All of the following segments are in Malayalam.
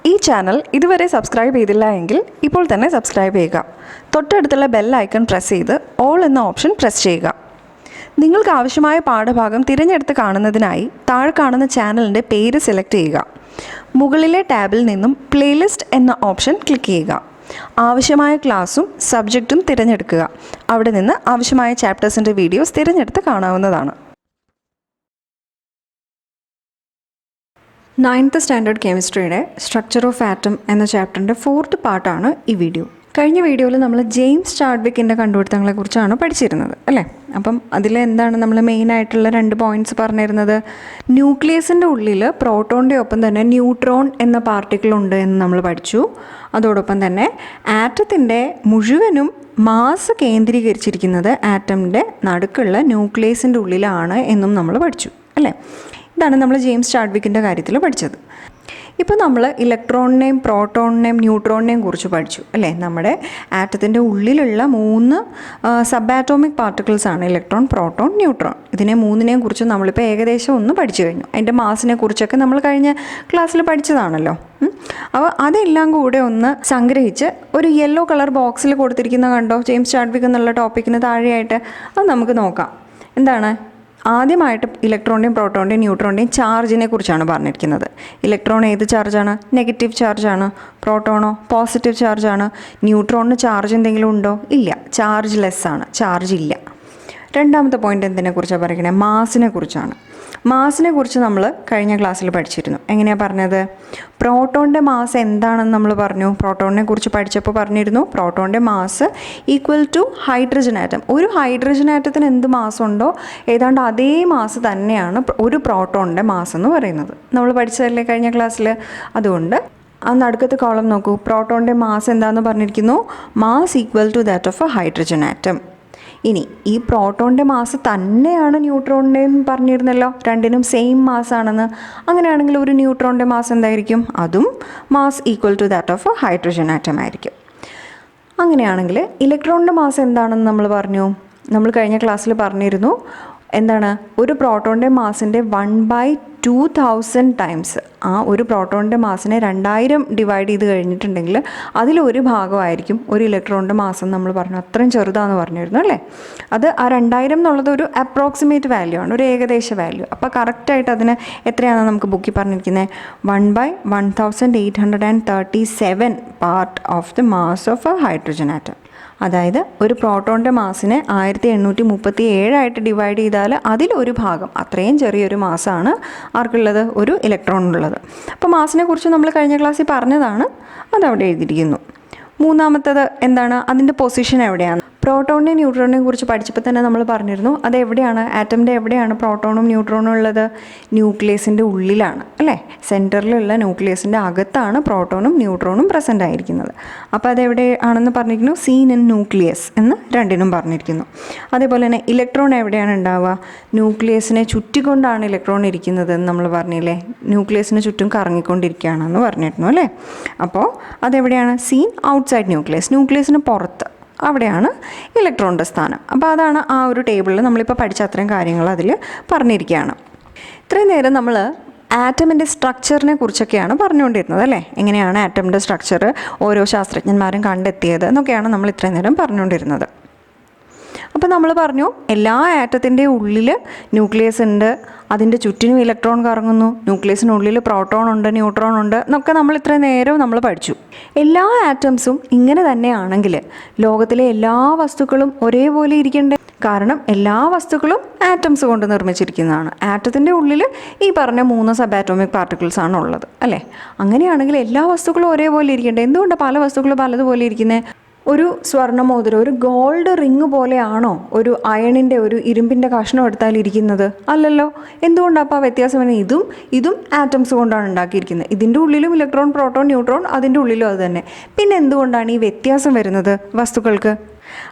ഈ ചാനൽ ഇതുവരെ സബ്സ്ക്രൈബ് ചെയ്തില്ല എങ്കിൽ ഇപ്പോൾ തന്നെ സബ്സ്ക്രൈബ് ചെയ്യുക. തൊട്ടടുത്തുള്ള ബെൽ ഐക്കൺ പ്രസ് ചെയ്ത് ഓൾ എന്ന ഓപ്ഷൻ പ്രസ് ചെയ്യുക. നിങ്ങൾക്ക് ആവശ്യമായ പാഠഭാഗം തിരഞ്ഞെടുത്ത് കാണുന്നതിനായി താഴെ കാണുന്ന ചാനലിൻ്റെ പേര് സെലക്ട് ചെയ്യുക. മുകളിലെ ടാബിൽ നിന്നും പ്ലേലിസ്റ്റ് എന്ന ഓപ്ഷൻ ക്ലിക്ക് ചെയ്യുക. ആവശ്യമായ ക്ലാസ്സും സബ്ജക്റ്റും തിരഞ്ഞെടുക്കുക. അവിടെ നിന്ന് ആവശ്യമായ ചാപ്റ്റേഴ്സിൻ്റെ വീഡിയോസ് തിരഞ്ഞെടുത്ത് കാണാവുന്നതാണ്. 9th സ്റ്റാൻഡേർഡ് കെമിസ്ട്രിയുടെ സ്ട്രക്ചർ ഓഫ് ആറ്റം എന്ന ചാപ്റ്ററിൻ്റെ 4th പാർട്ടാണ് ഈ വീഡിയോ. കഴിഞ്ഞ വീഡിയോയിൽ നമ്മൾ ജെയിംസ് ചാഡ്വിക്കിൻ്റെ കണ്ടുപിടുത്തങ്ങളെക്കുറിച്ചാണ് പഠിച്ചിരുന്നത് അല്ലേ? അപ്പം അതിലെന്താണ് നമ്മൾ മെയിനായിട്ടുള്ള 2 പോയിൻറ്റ്സ് പറഞ്ഞിരുന്നത്? ന്യൂക്ലിയസിൻ്റെ ഉള്ളിൽ പ്രോട്ടോണിൻ്റെ ഒപ്പം തന്നെ ന്യൂട്രോൺ എന്ന പാർട്ടിക്കിൾ ഉണ്ട് എന്ന് നമ്മൾ പഠിച്ചു. അതോടൊപ്പം തന്നെ ആറ്റത്തിൻ്റെ മുഴുവനും മാസ് കേന്ദ്രീകരിച്ചിരിക്കുന്നത് ആറ്റമിൻ്റെ നടുക്കുള്ള ന്യൂക്ലിയസിൻ്റെ ഉള്ളിലാണ് എന്നും നമ്മൾ പഠിച്ചു അല്ലേ? ഇതാണ് നമ്മൾ ജെയിംസ് ചാഡ്വിക്കിൻ്റെ കാര്യത്തിൽ പഠിച്ചത്. ഇപ്പോൾ നമ്മൾ ഇലക്ട്രോണിനെയും പ്രോട്ടോണിനെയും ന്യൂട്രോണിനെയും കുറിച്ച് പഠിച്ചു അല്ലേ? നമ്മുടെ ആറ്റത്തിൻ്റെ ഉള്ളിലുള്ള 3 സബ് ആറ്റോമിക് പാർട്ടിക്കിൾസാണ് ഇലക്ട്രോൺ, പ്രോട്ടോൺ, ന്യൂട്രോൺ. ഇതിനെ 3നെയും കുറിച്ച് നമ്മളിപ്പോൾ ഏകദേശം ഒന്ന് പഠിച്ചു കഴിഞ്ഞു. അതിൻ്റെ മാസിനെ കുറിച്ചൊക്കെ നമ്മൾ കഴിഞ്ഞ ക്ലാസ്സിൽ പഠിച്ചതാണല്ലോ. അപ്പോൾ അതെല്ലാം കൂടെ ഒന്ന് സംഗ്രഹിച്ച് ഒരു യെല്ലോ കളർ ബോക്സിൽ കൊടുത്തിരിക്കുന്ന കണ്ടോ, ജെയിംസ് ചാഡ്വിക്ക് എന്നുള്ള ടോപ്പിക്കിന് താഴെയായിട്ട്. അത് നമുക്ക് നോക്കാം. എന്താണ്? ആദ്യമായിട്ട് ഇലക്ട്രോണിൻ്റെയും പ്രോട്ടോണിൻ്റെയും ന്യൂട്രോണിൻ്റെയും ചാർജിനെ കുറിച്ചാണ് പറഞ്ഞിരിക്കുന്നത്. ഇലക്ട്രോൺ ഏത് ചാർജാണ്? നെഗറ്റീവ് ചാർജാണ്. പ്രോട്ടോണോ പോസിറ്റീവ് ചാർജാണ്. ന്യൂട്രോണിന് ചാർജ് എന്തെങ്കിലും ഉണ്ടോ? ഇല്ല, ചാർജ് ലെസ് ആണ്, ചാർജ് ഇല്ല. രണ്ടാമത്തെ പോയിൻ്റ് എന്തിനെ കുറിച്ചാണ് പറയുന്നത്? മാസിനെ കുറിച്ചാണ്. മാസിനെ കുറിച്ച് നമ്മൾ കഴിഞ്ഞ ക്ലാസ്സിൽ പഠിച്ചിരുന്നു. എങ്ങനെയാണ് പറഞ്ഞത്? പ്രോട്ടോണിൻ്റെ മാസ് എന്താണെന്ന് നമ്മൾ പറഞ്ഞു. പ്രോട്ടോണിനെ കുറിച്ച് പഠിച്ചപ്പോൾ പറഞ്ഞിരുന്നു പ്രോട്ടോണിൻ്റെ mass equal to hydrogen atom. ഒരു ഹൈഡ്രജൻ ആറ്റത്തിന് എന്ത് മാസ് ഉണ്ടോ ഏതാണ്ട് അതേ മാസ് തന്നെയാണ് ഒരു പ്രോട്ടോണിൻ്റെ മാസ് എന്ന് പറയുന്നത്. നമ്മൾ പഠിച്ചതല്ലേ കഴിഞ്ഞ ക്ലാസ്സിൽ? അതുകൊണ്ട് ആ നടുക്കത്തെ കോളം നോക്കൂ. പ്രോട്ടോണിൻ്റെ മാസ് എന്താണെന്ന് പറഞ്ഞിരിക്കുന്നു? Mass equal to that of a hydrogen atom. ഇനി ഈ പ്രോട്ടോണിൻ്റെ മാസ് തന്നെയാണ് ന്യൂട്രോണിൻ്റെയും പറഞ്ഞിരുന്നല്ലോ, രണ്ടിനും സെയിം മാസ് ആണെന്ന്. അങ്ങനെയാണെങ്കിൽ ഒരു ന്യൂട്രോണിൻ്റെ മാസ് എന്തായിരിക്കും? അതും mass equal to that of a hydrogen atom ആയിരിക്കും. അങ്ങനെയാണെങ്കിൽ ഇലക്ട്രോണിൻ്റെ മാസ് എന്താണെന്ന് നമ്മൾ പറഞ്ഞു. നമ്മൾ കഴിഞ്ഞ ക്ലാസ്സിൽ പറഞ്ഞിരുന്നു എന്താണ്? ഒരു പ്രോട്ടോണിൻ്റെ മാസിൻ്റെ 1/2000 ടൈംസ്. ആ ഒരു പ്രോട്ടോണിൻ്റെ മാസിനെ 2000 ഡിവൈഡ് ചെയ്ത് കഴിഞ്ഞിട്ടുണ്ടെങ്കിൽ അതിലൊരു ഭാഗമായിരിക്കും ഒരു ഇലക്ട്രോണിൻ്റെ മാസം നമ്മൾ പറഞ്ഞു. അത്രയും ചെറുതാണെന്ന് പറഞ്ഞിരുന്നു അല്ലേ? അത് ആ 2000 എന്നുള്ളത് ഒരു അപ്രോക്സിമേറ്റ് വാല്യൂ ആണ്, ഒരു ഏകദേശ വാല്യൂ. അപ്പോൾ കറക്റ്റായിട്ട് അതിന് എത്രയാണ് നമുക്ക് ബുക്കിൽ പറഞ്ഞിരിക്കുന്നത്? 1/1837 part of the mass of a hydrogen atom. അതായത് ഒരു പ്രോട്ടോണിൻ്റെ മാസിനെ 1837 ആയിട്ട് ഡിവൈഡ് ചെയ്താൽ അതിലൊരു ഭാഗം, അത്രയും ചെറിയൊരു മാസമാണ് ആർക്കുള്ളത്? ഒരു ഇലക്ട്രോണിനുള്ളത്. അപ്പോൾ മാസിനെ കുറിച്ച് നമ്മൾ കഴിഞ്ഞ ക്ലാസ്സിൽ പറഞ്ഞതാണ്, അതവിടെ എഴുതിയിരിക്കുന്നു. മൂന്നാമത്തത് എന്താണ്? അതിൻ്റെ പൊസിഷൻ എവിടെയാണ്? പ്രോട്ടോണിനെയും ന്യൂട്രോണിനെയും കുറിച്ച് പഠിച്ചപ്പോൾ തന്നെ നമ്മൾ പറഞ്ഞിരുന്നു അതെവിടെയാണ്? ആറ്റമിൻ്റെ എവിടെയാണ് പ്രോട്ടോണും ന്യൂട്രോണും ഉള്ളത്? ന്യൂക്ലിയസിൻ്റെ ഉള്ളിലാണ് അല്ലേ? സെൻറ്ററിലുള്ള ന്യൂക്ലിയസിൻ്റെ അകത്താണ് പ്രോട്ടോണും ന്യൂട്രോണും പ്രസൻ്റ് ആയിരിക്കുന്നത്. അപ്പോൾ അതെവിടെയാണെന്ന് പറഞ്ഞിരിക്കുന്നു? സീൻ ഇൻ ന്യൂക്ലിയസ് എന്ന് രണ്ടിനും പറഞ്ഞിരിക്കുന്നു. അതേപോലെ തന്നെ ഇലക്ട്രോൺ എവിടെയാണ് ഉണ്ടാവുക? ന്യൂക്ലിയസിനെ ചുറ്റിക്കൊണ്ടാണ് ഇലക്ട്രോൺ ഇരിക്കുന്നത് എന്ന് നമ്മൾ പറഞ്ഞില്ലേ? ന്യൂക്ലിയസിന് ചുറ്റും കറങ്ങിക്കൊണ്ടിരിക്കുകയാണെന്ന് പറഞ്ഞിരുന്നു അല്ലേ? അപ്പോൾ അതെവിടെയാണ്? സീൻ ഔട്ട്സൈഡ് ന്യൂക്ലിയസ്, ന്യൂക്ലിയസിന് പുറത്ത്, അവിടെയാണ് ഇലക്ട്രോണിൻ്റെ സ്ഥാനം. അപ്പോൾ അതാണ് ആ ഒരു ടേബിളിൽ നമ്മളിപ്പോൾ പഠിച്ച അത്രയും കാര്യങ്ങൾ അതിൽ പറഞ്ഞിരിക്കുകയാണ്. ഇത്രയും നേരം നമ്മൾ ആറ്റമിൻ്റെ സ്ട്രക്ചറിനെ കുറിച്ചൊക്കെയാണ് പറഞ്ഞുകൊണ്ടിരുന്നത് അല്ലേ? എങ്ങനെയാണ് ആറ്റമിൻ്റെ സ്ട്രക്ചർ ഓരോ ശാസ്ത്രജ്ഞന്മാരും കണ്ടെത്തിയത് എന്നൊക്കെയാണ് നമ്മൾ ഇത്രയും നേരം പറഞ്ഞുകൊണ്ടിരുന്നത്. അപ്പോൾ നമ്മൾ പറഞ്ഞു എല്ലാ ആറ്റത്തിൻ്റെ ഉള്ളിൽ ന്യൂക്ലിയസ് ഉണ്ട്, അതിൻ്റെ ചുറ്റിനും ഇലക്ട്രോൺ കറങ്ങുന്നു, ന്യൂക്ലിയസിനുള്ളിൽ പ്രോട്ടോൺ ഉണ്ട്, ന്യൂട്രോൺ ഉണ്ട് എന്നൊക്കെ നമ്മൾ ഇത്രയും നേരം നമ്മൾ പഠിച്ചു. എല്ലാ ആറ്റംസും ഇങ്ങനെ തന്നെയാണെങ്കിൽ ലോകത്തിലെ എല്ലാ വസ്തുക്കളും ഒരേപോലെ ഇരിക്കണ്ടേ? കാരണം എല്ലാ വസ്തുക്കളും ആറ്റംസ് കൊണ്ട് നിർമ്മിച്ചിരിക്കുന്നതാണ്. ആറ്റത്തിൻ്റെ ഉള്ളിൽ ഈ പറഞ്ഞ 3 സബ് ആറ്റോമിക് പാർട്ടിക്കിൾസ് ആണ് ഉള്ളത് അല്ലേ? അങ്ങനെയാണെങ്കിൽ എല്ലാ വസ്തുക്കളും ഒരേപോലെ ഇരിക്കണ്ടേ? എന്തുകൊണ്ടാണ് പല വസ്തുക്കളും പലതുപോലെ ഇരിക്കുന്നത്? ഒരു സ്വർണ്ണമോതിരം, ഒരു ഗോൾഡ് റിങ് പോലെയാണോ ഒരു അയണിൻ്റെ, ഒരു ഇരുമ്പിൻ്റെ കഷ്ണം എടുത്താൽ ഇരിക്കുന്നത്? അല്ലല്ലോ. എന്തുകൊണ്ടാണ് അപ്പോൾ വ്യത്യാസം? ഇതും ആറ്റംസ് കൊണ്ടാണ് ഉണ്ടാക്കിയിരിക്കുന്നത്. ഇതിൻ്റെ ഉള്ളിലും ഇലക്ട്രോൺ, പ്രോട്ടോൺ, ന്യൂട്രോൺ, അതിൻ്റെ ഉള്ളിലും അത് തന്നെ. പിന്നെ എന്തുകൊണ്ടാണ് ഈ വ്യത്യാസം വരുന്നത് വസ്തുക്കൾക്ക്?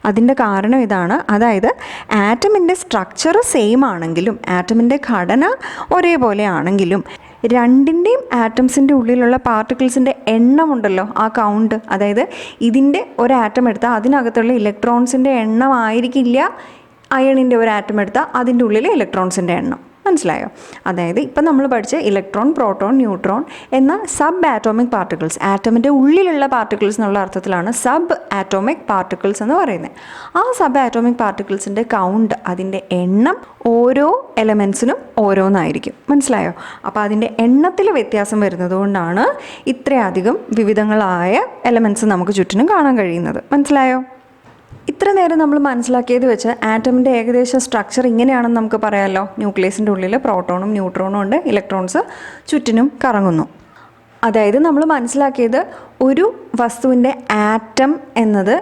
അതിൻ്റെ കാരണം ഇതാണ്. അതായത് ആറ്റമിൻ്റെ സ്ട്രക്ചർ സെയിം ആണെങ്കിലും, ആറ്റമിൻ്റെ ഘടന ഒരേപോലെ ആണെങ്കിലും, രണ്ടിൻ്റെയും ആറ്റംസിൻ്റെ ഉള്ളിലുള്ള പാർട്ടിക്കിൾസിൻ്റെ എണ്ണമുണ്ടല്ലോ, ആ കൗണ്ട്, അതായത് ഇതിൻ്റെ ഒരു ആറ്റം എടുത്താൽ അതിനകത്തുള്ള ഇലക്ട്രോൺസിൻ്റെ എണ്ണം ആയിരിക്കില്ല അയണിൻ്റെ ഒരു ആറ്റം എടുത്താൽ അതിൻ്റെ ഉള്ളിലെ ഇലക്ട്രോൺസിൻ്റെ എണ്ണം. മനസ്സിലായോ? അതായത് ഇപ്പം നമ്മൾ പഠിച്ച ഇലക്ട്രോൺ, പ്രോട്ടോൺ, ന്യൂട്രോൺ എന്ന സബ് ആറ്റോമിക് പാർട്ടിക്കിൾസ്, ആറ്റമിൻ്റെ ഉള്ളിലുള്ള പാർട്ടിക്കിൾസ് എന്നുള്ള അർത്ഥത്തിലാണ് സബ് ആറ്റോമിക് പാർട്ടിക്കിൾസ് എന്ന് പറയുന്നത്. ആ സബ് ആറ്റോമിക് പാർട്ടിക്കിൾസിൻ്റെ കൗണ്ട്, അതിൻ്റെ എണ്ണം ഓരോ എലമെൻസിനും ഓരോന്നായിരിക്കും. മനസ്സിലായോ? അപ്പോൾ അതിൻ്റെ എണ്ണത്തിൽ വ്യത്യാസം വരുന്നത് കൊണ്ടാണ് ഇത്രയധികം വിവിധങ്ങളായ എലമെൻറ്റ്സ് നമുക്ക് ചുറ്റിനും കാണാൻ കഴിയുന്നത്. മനസ്സിലായോ? ഇത്ര നേരം നമ്മൾ മനസ്സിലാക്കിയത് വെച്ച് ആറ്റമിൻ്റെ ഏകദേശം സ്ട്രക്ചർ ഇങ്ങനെയാണെന്ന് നമുക്ക് പറയാമല്ലോ. ന്യൂക്ലിയസിൻ്റെ ഉള്ളിൽ പ്രോട്ടോണും ന്യൂട്രോണും ഉണ്ട്, ഇലക്ട്രോൺസ് ചുറ്റിനും കറങ്ങുന്നു. അതായത് നമ്മൾ മനസ്സിലാക്കിയത് ഒരു വസ്തുവിൻ്റെ ആറ്റം എന്നത്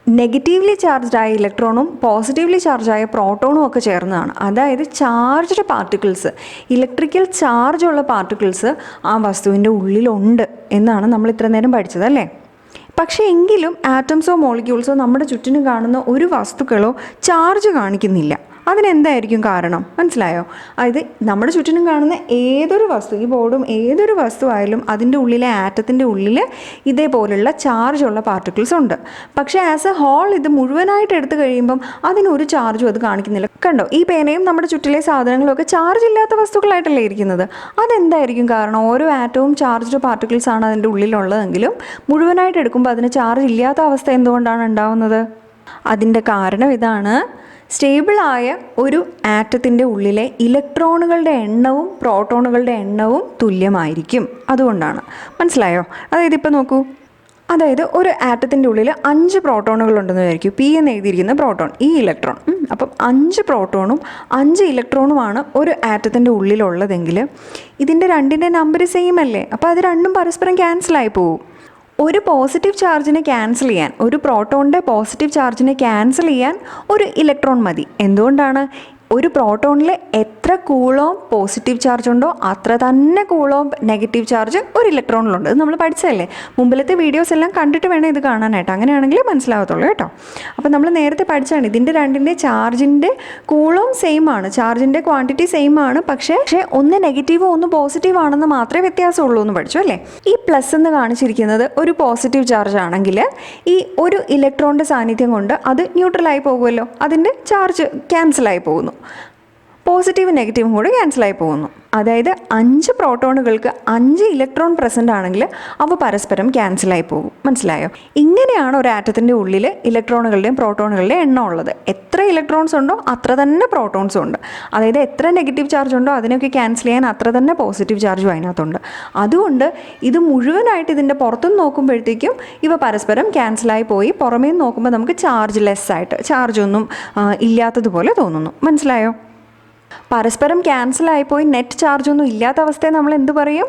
നെഗറ്റീവ്ലി ചാർജ്ഡായ ഇലക്ട്രോണും പോസിറ്റീവ്ലി ചാർജായ പ്രോട്ടോണും ഒക്കെ ചേർന്നതാണ്. അതായത് ചാർജ്ഡ് പാർട്ടിക്കിൾസ്, ഇലക്ട്രിക്കൽ ചാർജുള്ള പാർട്ടിക്കിൾസ് ആ വസ്തുവിൻ്റെ ഉള്ളിലുണ്ട് എന്നാണ് നമ്മൾ ഇത്ര നേരം പഠിച്ചത്, അല്ലേ? പക്ഷേ എങ്കിലും ആറ്റംസോ മോളിക്യൂൾസോ നമ്മുടെ ചുറ്റിനും കാണുന്ന ഒരു വസ്തുക്കളോ ചാർജ് കാണിക്കുന്നില്ല. അതിനെന്തായിരിക്കും കാരണം? മനസ്സിലായോ? അതായത് നമ്മുടെ ചുറ്റിനും കാണുന്ന ഏതൊരു വസ്തു, ഈ ബോർഡും ഏതൊരു വസ്തു ആയാലും അതിൻ്റെ ഉള്ളിലെ ആറ്റത്തിൻ്റെ ഉള്ളിൽ ഇതേപോലുള്ള ചാർജുള്ള പാർട്ടിക്കിൾസ് ഉണ്ട്. പക്ഷേ ആസ് എ ഹോൾ ഇത് മുഴുവനായിട്ട് എടുത്തു കഴിയുമ്പം അതിനൊരു ചാർജും അത് കാണിക്കുന്നില്ല. കണ്ടോ, ഈ പേനയും നമ്മുടെ ചുറ്റിലെ സാധനങ്ങളൊക്കെ ചാർജ് ഇല്ലാത്ത വസ്തുക്കളായിട്ടല്ലേ ഇരിക്കുന്നത്. അതെന്തായിരിക്കും കാരണം? ഓരോ ആറ്റവും ചാർജ്ഡ് പാർട്ടിക്കിൾസ് ആണ് അതിൻ്റെ ഉള്ളിലുള്ളതെങ്കിലും മുഴുവനായിട്ട് എടുക്കുമ്പോൾ അതിന് ചാർജ് ഇല്ലാത്ത അവസ്ഥ എന്തുകൊണ്ടാണ് ഉണ്ടാവുന്നത്? അതിൻ്റെ കാരണം ഇതാണ്. സ്റ്റേബിളായ ഒരു ആറ്റത്തിൻ്റെ ഉള്ളിലെ ഇലക്ട്രോണുകളുടെ എണ്ണവും പ്രോട്ടോണുകളുടെ എണ്ണവും തുല്യമായിരിക്കും. അതുകൊണ്ടാണ്. മനസ്സിലായോ? അതായത് ഇപ്പോൾ നോക്കൂ, അതായത് ഒരു ആറ്റത്തിൻ്റെ ഉള്ളിൽ 5 പ്രോട്ടോണുകളുണ്ടെന്ന് വിചാരിക്കും. പി എന്ന് എഴുതിയിരിക്കുന്ന പ്രോട്ടോൺ, ഈ ഇലക്ട്രോൺ. അപ്പം 5 പ്രോട്ടോണും 5 ഇലക്ട്രോണുമാണ് ഒരു ആറ്റത്തിൻ്റെ ഉള്ളിലുള്ളതെങ്കിൽ ഇതിൻ്റെ രണ്ടിൻ്റെ നമ്പർ സെയിം അല്ലേ? അപ്പോൾ അത് രണ്ടും പരസ്പരം ക്യാൻസലായി പോകും. ഒരു പോസിറ്റീവ് ചാർജിനെ ക്യാൻസൽ ചെയ്യാൻ, ഒരു പ്രോട്ടോണിൻ്റെ പോസിറ്റീവ് ചാർജിനെ ക്യാൻസൽ ചെയ്യാൻ ഒരു ഇലക്ട്രോൺ മതി. എന്തുകൊണ്ടാണ്? ഒരു പ്രോട്ടോണിൽ എത്ര കൂളോം പോസിറ്റീവ് ചാർജ് ഉണ്ടോ അത്ര തന്നെ കൂളോം നെഗറ്റീവ് ചാർജ് ഒരു ഇലക്ട്രോണിലുണ്ട്. ഇത് നമ്മൾ പഠിച്ചതല്ലേ. മുമ്പിലത്തെ വീഡിയോസ് എല്ലാം കണ്ടിട്ട് വേണം ഇത് കാണാനായിട്ട്. അങ്ങനെയാണെങ്കിൽ മനസ്സിലാവത്തുള്ളൂ കേട്ടോ. അപ്പോൾ നമ്മൾ നേരത്തെ പഠിച്ചാണ് ഇതിൻ്റെ രണ്ടിൻ്റെ ചാർജിൻ്റെ കൂളോം സെയിം ആണ്, ചാർജിൻ്റെ ക്വാണ്ടിറ്റി സെയിം ആണ്. പക്ഷേ ഒന്ന് നെഗറ്റീവോ ഒന്ന് പോസിറ്റീവ് ആണെന്ന് മാത്രമേ വ്യത്യാസമുള്ളൂ എന്ന് പഠിച്ചു അല്ലേ. ഈ പ്ലസ് എന്ന് കാണിച്ചിരിക്കുന്നത് ഒരു പോസിറ്റീവ് ചാർജ് ആണെങ്കിൽ ഈ ഒരു ഇലക്ട്രോണിൻ്റെ സാന്നിധ്യം കൊണ്ട് അത് ന്യൂട്രലായി പോകുമല്ലോ, അതിൻ്റെ ചാർജ് ക്യാൻസലായി പോകുന്നു. പോസിറ്റീവും നെഗറ്റീവും കൂടെ ക്യാൻസലായി പോകുന്നു. അതായത് 5 പ്രോട്ടോണുകൾക്ക് 5 ഇലക്ട്രോൺ പ്രസൻ്റ് ആണെങ്കിൽ അവ പരസ്പരം ക്യാൻസലായി പോകും. മനസ്സിലായോ? ഇങ്ങനെയാണ് ഒരു ആറ്റത്തിൻ്റെ ഉള്ളിൽ ഇലക്ട്രോണുകളുടെയും പ്രോട്ടോണുകളുടെയും എണ്ണം ഉള്ളത്. എത്ര ഇലക്ട്രോൺസ് ഉണ്ടോ അത്ര തന്നെ പ്രോട്ടോൺസും ഉണ്ട്. അതായത് എത്ര നെഗറ്റീവ് ചാർജ് ഉണ്ടോ അതിനൊക്കെ ക്യാൻസൽ ചെയ്യാൻ അത്ര തന്നെ പോസിറ്റീവ് ചാർജും അതിനകത്തുണ്ട്. അതുകൊണ്ട് ഇത് മുഴുവനായിട്ട് ഇതിൻ്റെ പുറത്തുനിന്ന് നോക്കുമ്പോഴത്തേക്കും ഇവ പരസ്പരം ക്യാൻസലായി പോയി പുറമേ നോക്കുമ്പോൾ നമുക്ക് ചാർജ് ലെസ് ആയിട്ട്, ചാർജൊന്നും ഇല്ലാത്തതുപോലെ തോന്നുന്നു. മനസ്സിലായോ? പരസ്പരം ക്യാൻസലായിപ്പോയി നെറ്റ് ചാർജൊന്നും ഇല്ലാത്ത അവസ്ഥയെ നമ്മൾ എന്ത് പറയും?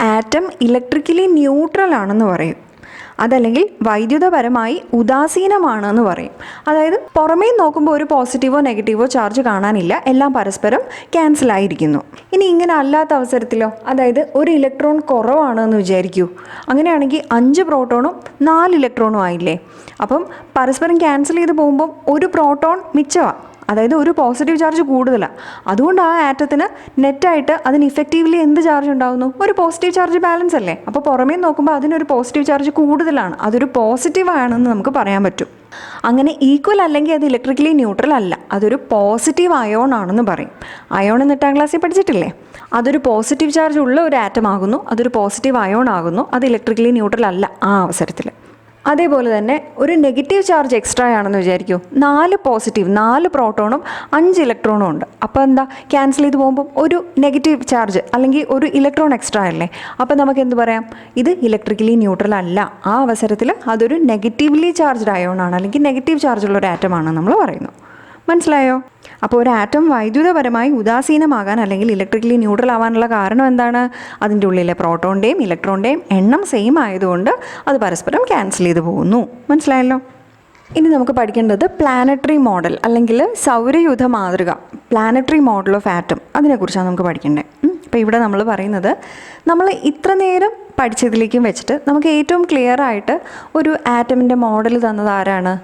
ആറ്റം ഇലക്ട്രിക്കലി ന്യൂട്രൽ ആണെന്ന് പറയും. അതല്ലെങ്കിൽ വൈദ്യുതപരമായി ഉദാസീനമാണെന്ന് പറയും. അതായത് പുറമേ നോക്കുമ്പോൾ ഒരു പോസിറ്റീവോ നെഗറ്റീവോ ചാർജ് കാണാനില്ല, എല്ലാം പരസ്പരം ക്യാൻസലായിരിക്കുന്നു. ഇനി ഇങ്ങനെ അല്ലാത്ത അവസരത്തിലോ, അതായത് ഒരു ഇലക്ട്രോൺ കുറവാണെന്ന് വിചാരിക്കൂ. അങ്ങനെയാണെങ്കിൽ 5 പ്രോട്ടോണും 4 ഇലക്ട്രോണും ആയില്ലേ. അപ്പം പരസ്പരം ക്യാൻസൽ ചെയ്ത് പോകുമ്പം ഒരു പ്രോട്ടോൺ മിച്ചമാണ്, അതായത് ഒരു പോസിറ്റീവ് ചാർജ് കൂടുതലാണ്. അതുകൊണ്ട് ആ ആറ്റത്തിന് നെറ്റായിട്ട് അതിന് ഇഫക്റ്റീവ്ലി എന്ത് ചാർജ് ഉണ്ടാകുന്നു? ഒരു പോസിറ്റീവ് ചാർജ് ബാലൻസ് അല്ലേ. അപ്പോൾ പുറമേ നോക്കുമ്പോൾ അതിനൊരു പോസിറ്റീവ് ചാർജ് കൂടുതലാണ്, അതൊരു പോസിറ്റീവ് ആണെന്ന് നമുക്ക് പറയാൻ പറ്റും. അങ്ങനെ ഈക്വൽ അല്ലെങ്കിൽ അത് ഇലക്ട്രിക്കലി ന്യൂട്രൽ അല്ല, അതൊരു പോസിറ്റീവ് അയോൺ ആണെന്ന് പറയും. അയോൺ എന്ന് 8ാം ക്ലാസ്സിൽ പഠിച്ചിട്ടില്ലേ? അതൊരു പോസിറ്റീവ് ചാർജ് ഉള്ള ഒരു ആറ്റം ആകുന്നു, അതൊരു പോസിറ്റീവ് അയോൺ ആകുന്നു, അത് ഇലക്ട്രിക്കലി ന്യൂട്രൽ അല്ല ആ അവസരത്തിൽ. അതേപോലെ തന്നെ ഒരു നെഗറ്റീവ് ചാർജ് എക്സ്ട്രാ ആണെന്ന് വിചാരിക്കൂ. 4 പോസിറ്റീവ്, 4 പ്രോട്ടോണും 5 ഇലക്ട്രോണും ഉണ്ട്. അപ്പോൾ എന്താ, ക്യാൻസൽ ചെയ്ത് പോകുമ്പോൾ ഒരു നെഗറ്റീവ് ചാർജ് അല്ലെങ്കിൽ ഒരു ഇലക്ട്രോൺ എക്സ്ട്രാ അല്ലേ. അപ്പോൾ നമുക്ക് എന്ത് പറയാം? ഇത് ഇലക്ട്രിക്കലി ന്യൂട്രൽ അല്ല. ആ അവസരത്തിൽ അതൊരു നെഗറ്റീവ്ലി ചാർജ്ഡ് അയോൺ ആണ്, അല്ലെങ്കിൽ നെഗറ്റീവ് ചാർജുള്ള ഒരു ആറ്റമാണെന്ന് നമ്മൾ പറയുന്നു. മനസ്സിലായോ? അപ്പോൾ ഒരു ആറ്റം വൈദ്യുതപരമായി ഉദാസീനമാകാൻ അല്ലെങ്കിൽ ഇലക്ട്രിക്കലി ന്യൂട്രൽ ആവാനുള്ള കാരണം എന്താണ്? അതിൻ്റെ ഉള്ളിലെ പ്രോട്ടോണിൻ്റെയും ഇലക്ട്രോണിൻ്റെയും എണ്ണം സെയിം ആയതുകൊണ്ട് അത് പരസ്പരം ക്യാൻസൽ ചെയ്ത് പോകുന്നു. മനസ്സിലായല്ലോ? ഇനി നമുക്ക് പഠിക്കേണ്ടത് പ്ലാനറ്ററി മോഡൽ അല്ലെങ്കിൽ സൗരയൂഥ മാതൃക, പ്ലാനറ്ററി മോഡൽ ഓഫ് ആറ്റം, അതിനെക്കുറിച്ചാണ് നമുക്ക് പഠിക്കേണ്ടത്. അപ്പോൾ ഇവിടെ നമ്മൾ പറയുന്നത്, നമ്മൾ ഇത്ര നേരം പഠിച്ചതിലേക്കും വെച്ചിട്ട് നമുക്ക് ഏറ്റവും ക്ലിയർ ആയിട്ട് ഒരു ആറ്റമിൻ്റെ മോഡൽ തന്നത് ആരാണ്?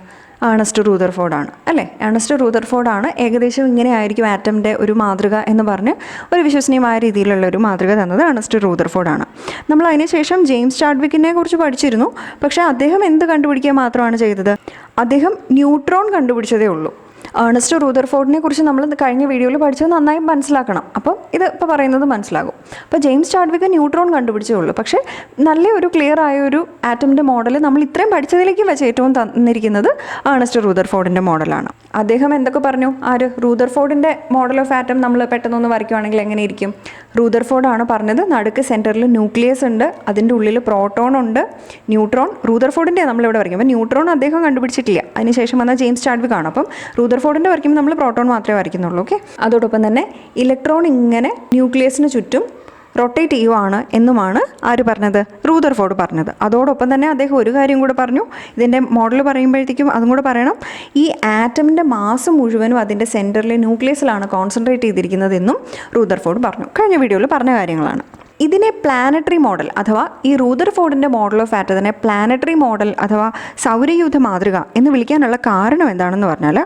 ഏണസ്റ്റ് റൂദർഫോർഡാണ് അല്ലേ. ഏണസ്റ്റ് റൂദർഫോർഡാണ് ഏകദേശം ഇങ്ങനെ ആയിരിക്കും ആറ്റമിൻ്റെ ഒരു മാതൃക എന്ന് പറഞ്ഞ് ഒരു വിശ്വസനീയമായ രീതിയിലുള്ള ഒരു മാതൃക തന്നത് ഏണസ്റ്റ് റൂദർഫോർഡാണ്. നമ്മൾ അതിനുശേഷം ജെയിംസ് ചാഡ്വിക്കിനെ കുറിച്ച് പഠിച്ചിരുന്നു. പക്ഷേ അദ്ദേഹം എന്ത് കണ്ടുപിടിക്കുക മാത്രമാണ് ചെയ്തത്? അദ്ദേഹം ന്യൂട്രോൺ കണ്ടുപിടിച്ചതേ ഉള്ളൂ. ഏണസ്റ്റ് റൂദർഫോർഡിനെ കുറിച്ച് നമ്മൾ കഴിഞ്ഞ വീഡിയോയിൽ പഠിച്ചത് നന്നായി മനസ്സിലാക്കണം. അപ്പം ഇത് ഇപ്പോൾ പറയുന്നത് മനസ്സിലാകും. അപ്പോൾ ജെയിംസ് ചാഡ്വിക്ക് ന്യൂട്രോൺ കണ്ടുപിടിച്ചേ ഉള്ളൂ. പക്ഷേ നല്ലൊരു ക്ലിയർ ആയ ഒരു ആറ്റമിൻ്റെ മോഡൽ നമ്മൾ ഇത്രയും പഠിച്ചതിലേക്ക് വെച്ച് ഏറ്റവും തന്നിരിക്കുന്നത് ഏണസ്റ്റ് റൂദർഫോർഡിൻ്റെ മോഡലാണ്. അദ്ദേഹം എന്തൊക്കെ പറഞ്ഞു? റൂദർഫോർഡിൻ്റെ മോഡൽ ഓഫ് ആറ്റം നമ്മൾ പെട്ടെന്നൊന്ന് വരയ്ക്കുകയാണെങ്കിൽ എങ്ങനെയിരിക്കും? റൂദർഫോർഡാണ് പറഞ്ഞത് നടുക്ക് സെൻറ്ററിൽ ന്യൂക്ലിയസ് ഉണ്ട്, അതിൻ്റെ ഉള്ളിൽ പ്രോട്ടോൺ ഉണ്ട്, ന്യൂട്രോൺ. റൂദർഫോർഡിൻ്റെ നമ്മളിവിടെ വരയ്ക്കും. അപ്പോൾ ന്യൂട്രോൺ അദ്ദേഹം കണ്ടുപിടിച്ചിട്ടില്ല, അതിനുശേഷം വന്ന ജെയിംസ് ചാഡ്വിക്ക് ആണ്. അപ്പം റൂദർഫോർഡിൻ്റെ വരയ്ക്കുമ്പോൾ നമ്മൾ പ്രോട്ടോൺ മാത്രമേ വരയ്ക്കുന്നുള്ളൂ. ഓക്കെ. അതോടൊപ്പം തന്നെ ഇലക്ട്രോൺ ഇങ്ങനെ ന്യൂക്ലിയസിന് ചുറ്റും റൊട്ടേറ്റ് ചെയ്യുവാണ് എന്നുമാണ് ആര് പറഞ്ഞത്? റൂദർഫോർഡ് പറഞ്ഞത്. അതോടൊപ്പം തന്നെ അദ്ദേഹം ഒരു കാര്യം കൂടെ പറഞ്ഞു. ഇതിൻ്റെ മോഡൽ പറയുമ്പോഴത്തേക്കും അതും കൂടെ പറയണം. ഈ ആറ്റമിൻ്റെ മാസ് മുഴുവനും അതിൻ്റെ സെൻറ്ററിലെ ന്യൂക്ലിയസിലാണ് കോൺസെൻട്രേറ്റ് ചെയ്തിരിക്കുന്നതെന്നും റൂദർഫോർഡ് പറഞ്ഞു. കഴിഞ്ഞ വീഡിയോയിൽ പറഞ്ഞ കാര്യങ്ങളാണ്. ഇതിനെ പ്ലാനറ്ററി മോഡൽ അഥവാ ഈ റൂദർഫോർഡിൻ്റെ മോഡൽ ഓഫ് ആറ്റത്തിനെ പ്ലാനറ്ററി മോഡൽ അഥവാ സൗരയൂഥ മാതൃക എന്ന് വിളിക്കാനുള്ള കാരണം എന്താണെന്ന് പറഞ്ഞാൽ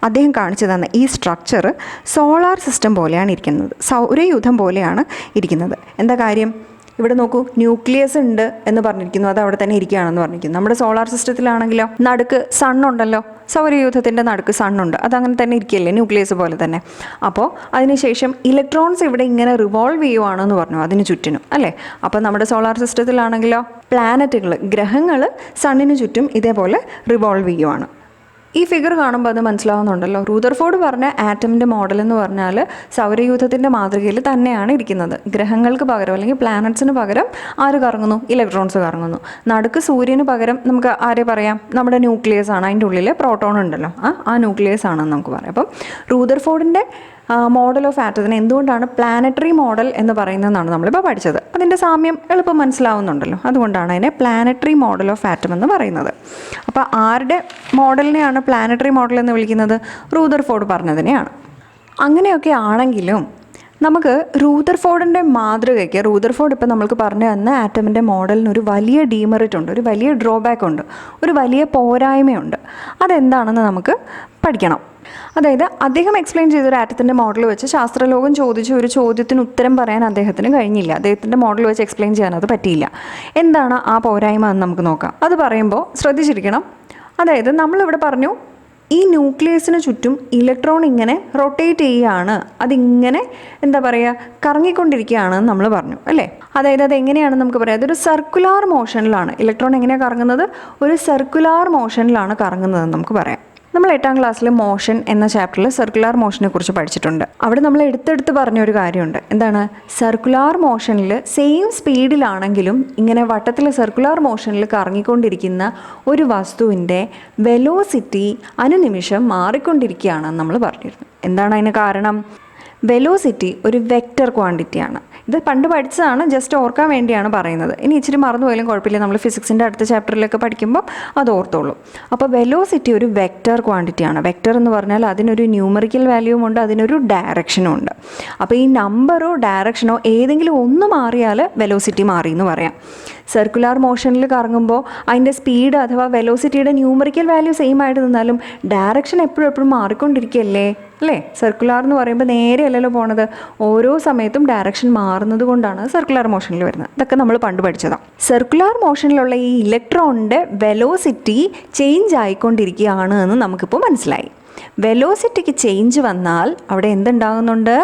അദ്ദേഹം കാണിച്ചു തന്ന ഈ സ്ട്രക്ചർ സോളാർ സിസ്റ്റം പോലെയാണ് ഇരിക്കുന്നത്, സൗരയൂഥം പോലെയാണ് ഇരിക്കുന്നത്. എന്താ കാര്യം? ഇവിടെ നോക്കൂ, ന്യൂക്ലിയസ് ഉണ്ട് എന്ന് പറഞ്ഞിരിക്കുന്നു, അത് അവിടെ തന്നെ ഇരിക്കുകയാണെന്ന് പറഞ്ഞിരിക്കുന്നു. നമ്മുടെ സോളാർ സിസ്റ്റത്തിലാണെങ്കിലോ നടുക്ക് സണ്ണുണ്ടല്ലോ, സൗരയൂഥത്തിൻ്റെ നടുക്ക് സണ്ണുണ്ട്, അതങ്ങനെ തന്നെ ഇരിക്കുകയല്ലേ, ന്യൂക്ലിയസ് പോലെ തന്നെ. അപ്പോൾ അതിനുശേഷം ഇലക്ട്രോൺസ് ഇവിടെ ഇങ്ങനെ റിവോൾവ് ചെയ്യുവാണെന്ന് പറഞ്ഞു അതിന് ചുറ്റിനും, അല്ലേ? അപ്പോൾ നമ്മുടെ സോളാർ സിസ്റ്റത്തിലാണെങ്കിലോ പ്ലാനറ്റുകൾ, ഗ്രഹങ്ങൾ സണ്ണിന് ചുറ്റും ഇതേപോലെ റിവോൾവ് ചെയ്യുവാണ്. ഈ ഫിഗർ കാണുമ്പോൾ അത് മനസ്സിലാവുന്നുണ്ടല്ലോ. റൂദർഫോർഡ് പറഞ്ഞ ആറ്റമിൻ്റെ മോഡൽ എന്ന് പറഞ്ഞാൽ സൗരയൂഥത്തിൻ്റെ മാതൃകയിൽ തന്നെയാണ് ഇരിക്കുന്നത്. ഗ്രഹങ്ങൾക്ക് പകരം അല്ലെങ്കിൽ പ്ലാനറ്റ്സിന് പകരം ആര് കറങ്ങുന്നു? ഇലക്ട്രോൺസ് കറങ്ങുന്നു. നടുക്ക് സൂര്യന് പകരം നമുക്ക് ആരെ പറയാം? നമ്മുടെ ന്യൂക്ലിയസ് ആണ്, അതിൻ്റെ ഉള്ളിൽ പ്രോട്ടോൺ ഉണ്ടല്ലോ, ആ ന്യൂക്ലിയസ് ആണെന്ന് നമുക്ക് പറയാം. അപ്പം റൂദർഫോർഡിൻ്റെ മോഡൽ ഓഫ് ആറ്റത്തിന് എന്തുകൊണ്ടാണ് പ്ലാനറ്ററി മോഡൽ എന്ന് പറയുന്നതെന്നാണ് നമ്മളിപ്പോൾ പഠിച്ചത്. അതിൻ്റെ സാമ്യം എളുപ്പം മനസ്സിലാവുന്നുണ്ടല്ലോ, അതുകൊണ്ടാണ് അതിനെ പ്ലാനറ്ററി മോഡൽ ഓഫ് ആറ്റം എന്ന് പറയുന്നത്. അപ്പോൾ ആരുടെ മോഡലിനെയാണ് പ്ലാനറ്ററി മോഡൽ എന്ന് വിളിക്കുന്നത്? റൂദർഫോർഡ് പറഞ്ഞതിനെയാണ്. അങ്ങനെയൊക്കെ ആണെങ്കിലും നമുക്ക് റൂദർഫോർഡിൻ്റെ മാതൃകയ്ക്ക്, റൂദർഫോർഡ് ഇപ്പോൾ നമ്മൾക്ക് പറഞ്ഞു തന്ന ആറ്റമിൻ്റെ മോഡലിന് ഒരു വലിയ ഡീമെറിറ്റ് ഉണ്ട്, ഒരു വലിയ ഡ്രോബാക്ക് ഉണ്ട്, ഒരു വലിയ പോരായ്മയുണ്ട്. അതെന്താണെന്ന് നമുക്ക് പഠിക്കണം. അതായത് അദ്ദേഹം എക്സ്പ്ലെയിൻ ചെയ്തൊരു ആറ്റത്തിൻ്റെ മോഡൽ വെച്ച് ശാസ്ത്രലോകം ചോദിച്ച ഒരു ചോദ്യത്തിന് ഉത്തരം പറയാൻ അദ്ദേഹത്തിന് കഴിഞ്ഞില്ല. അദ്ദേഹത്തിൻ്റെ മോഡൽ വെച്ച് എക്സ്പ്ലെയിൻ ചെയ്യാൻ അത് പറ്റിയില്ല. എന്താണ് ആ പോരായ്മ എന്ന് നമുക്ക് നോക്കാം. അത് പറയുമ്പോൾ ശ്രദ്ധിച്ചിരിക്കണം. അതായത് നമ്മളിവിടെ പറഞ്ഞു ഈ ന്യൂക്ലിയസിന് ചുറ്റും ഇലക്ട്രോൺ ഇങ്ങനെ റൊട്ടേറ്റ് ചെയ്യുകയാണ്, അതിങ്ങനെ എന്താ പറയുക കറങ്ങിക്കൊണ്ടിരിക്കുകയാണെന്ന് നമ്മൾ പറഞ്ഞു, അല്ലേ? അതായത് അതെങ്ങനെയാണെന്ന് നമുക്ക് പറയാം. അതൊരു സർക്കുലാർ മോഷനിലാണ് ഇലക്ട്രോൺ എങ്ങനെയാണ് കറങ്ങുന്നത്? ഒരു സർക്കുലാർ മോഷനിലാണ് കറങ്ങുന്നതെന്ന് നമുക്ക് പറയാം. നമ്മൾ 8ാം ക്ലാസ്സിൽ മോഷൻ എന്ന ചാപ്റ്ററിൽ സർക്കുലാർ മോഷനെ കുറിച്ച് പഠിച്ചിട്ടുണ്ട്. അവിടെ നമ്മൾ എടുത്തെടുത്ത് പറഞ്ഞൊരു കാര്യമുണ്ട്. എന്താണ്? സർക്കുലാർ മോഷനിൽ സെയിം സ്പീഡിലാണെങ്കിലും ഇങ്ങനെ വട്ടത്തിൽ സർക്കുലാർ മോഷനിൽ കറങ്ങിക്കൊണ്ടിരിക്കുന്ന ഒരു വസ്തുവിൻ്റെ വെലോസിറ്റി അനുനിമിഷം മാറിക്കൊണ്ടിരിക്കുകയാണെന്ന് നമ്മൾ പറഞ്ഞിരുന്നു. എന്താണ് അതിന് കാരണം? വെലോസിറ്റി ഒരു വെക്റ്റർ ക്വാണ്ടിറ്റിയാണ്. ഇത് പണ്ട് പഠിച്ചതാണ്, ജസ്റ്റ് ഓർക്കാൻ വേണ്ടിയാണ് പറയുന്നത്. ഇനി ഇച്ചിരി മറന്നു പോയാലും കുഴപ്പമില്ല, നമ്മൾ ഫിസിക്സിൻ്റെ അടുത്ത ചാപ്റ്ററിലൊക്കെ പഠിക്കുമ്പോൾ അത് ഓർത്തോളൂ. അപ്പോൾ വെലോസിറ്റി ഒരു വെക്റ്റർ ക്വാണ്ടിറ്റിയാണ്. വെക്റ്റർ എന്ന് പറഞ്ഞാൽ അതിനൊരു ന്യൂമറിക്കൽ വാല്യൂവും ഉണ്ട്, അതിനൊരു ഡയറക്ഷനും ഉണ്ട്. അപ്പോൾ ഈ നമ്പറോ ഡയറക്ഷനോ ഏതെങ്കിലും ഒന്ന് മാറിയാൽ വെലോസിറ്റി മാറി എന്ന് പറയാം. സർക്കുലാർ മോഷനിൽ കറങ്ങുമ്പോൾ അതിൻ്റെ സ്പീഡ് അഥവാ വെലോസിറ്റിയുടെ ന്യൂമറിക്കൽ വാല്യൂ സെയിം ആയിട്ട് നിന്നാലും ഡയറക്ഷൻ എപ്പോഴും മാറിക്കൊണ്ടിരിക്കുകയല്ലേ, അല്ലേ? സർക്കുലാർ എന്ന് പറയുമ്പോൾ നേരെ അല്ലല്ലോ പോണത്, ഓരോ സമയത്തും ഡയറക്ഷൻ മാറുന്നത് കൊണ്ടാണ് സർക്കുലാർ മോഷനിൽ വരുന്നത്. ഇതൊക്കെ നമ്മൾ പണ്ട് പഠിച്ചതാണ്. സർക്കുലാർ മോഷനിലുള്ള ഈ ഇലക്ട്രോണിൻ്റെ വെലോസിറ്റി ചേഞ്ച് ആയിക്കൊണ്ടിരിക്കുകയാണ് എന്ന് നമുക്കിപ്പോൾ മനസ്സിലായി. വെലോസിറ്റിക്ക് ചേഞ്ച് വന്നാൽ അവിടെ എന്തുണ്ടാകുന്നുണ്ട്?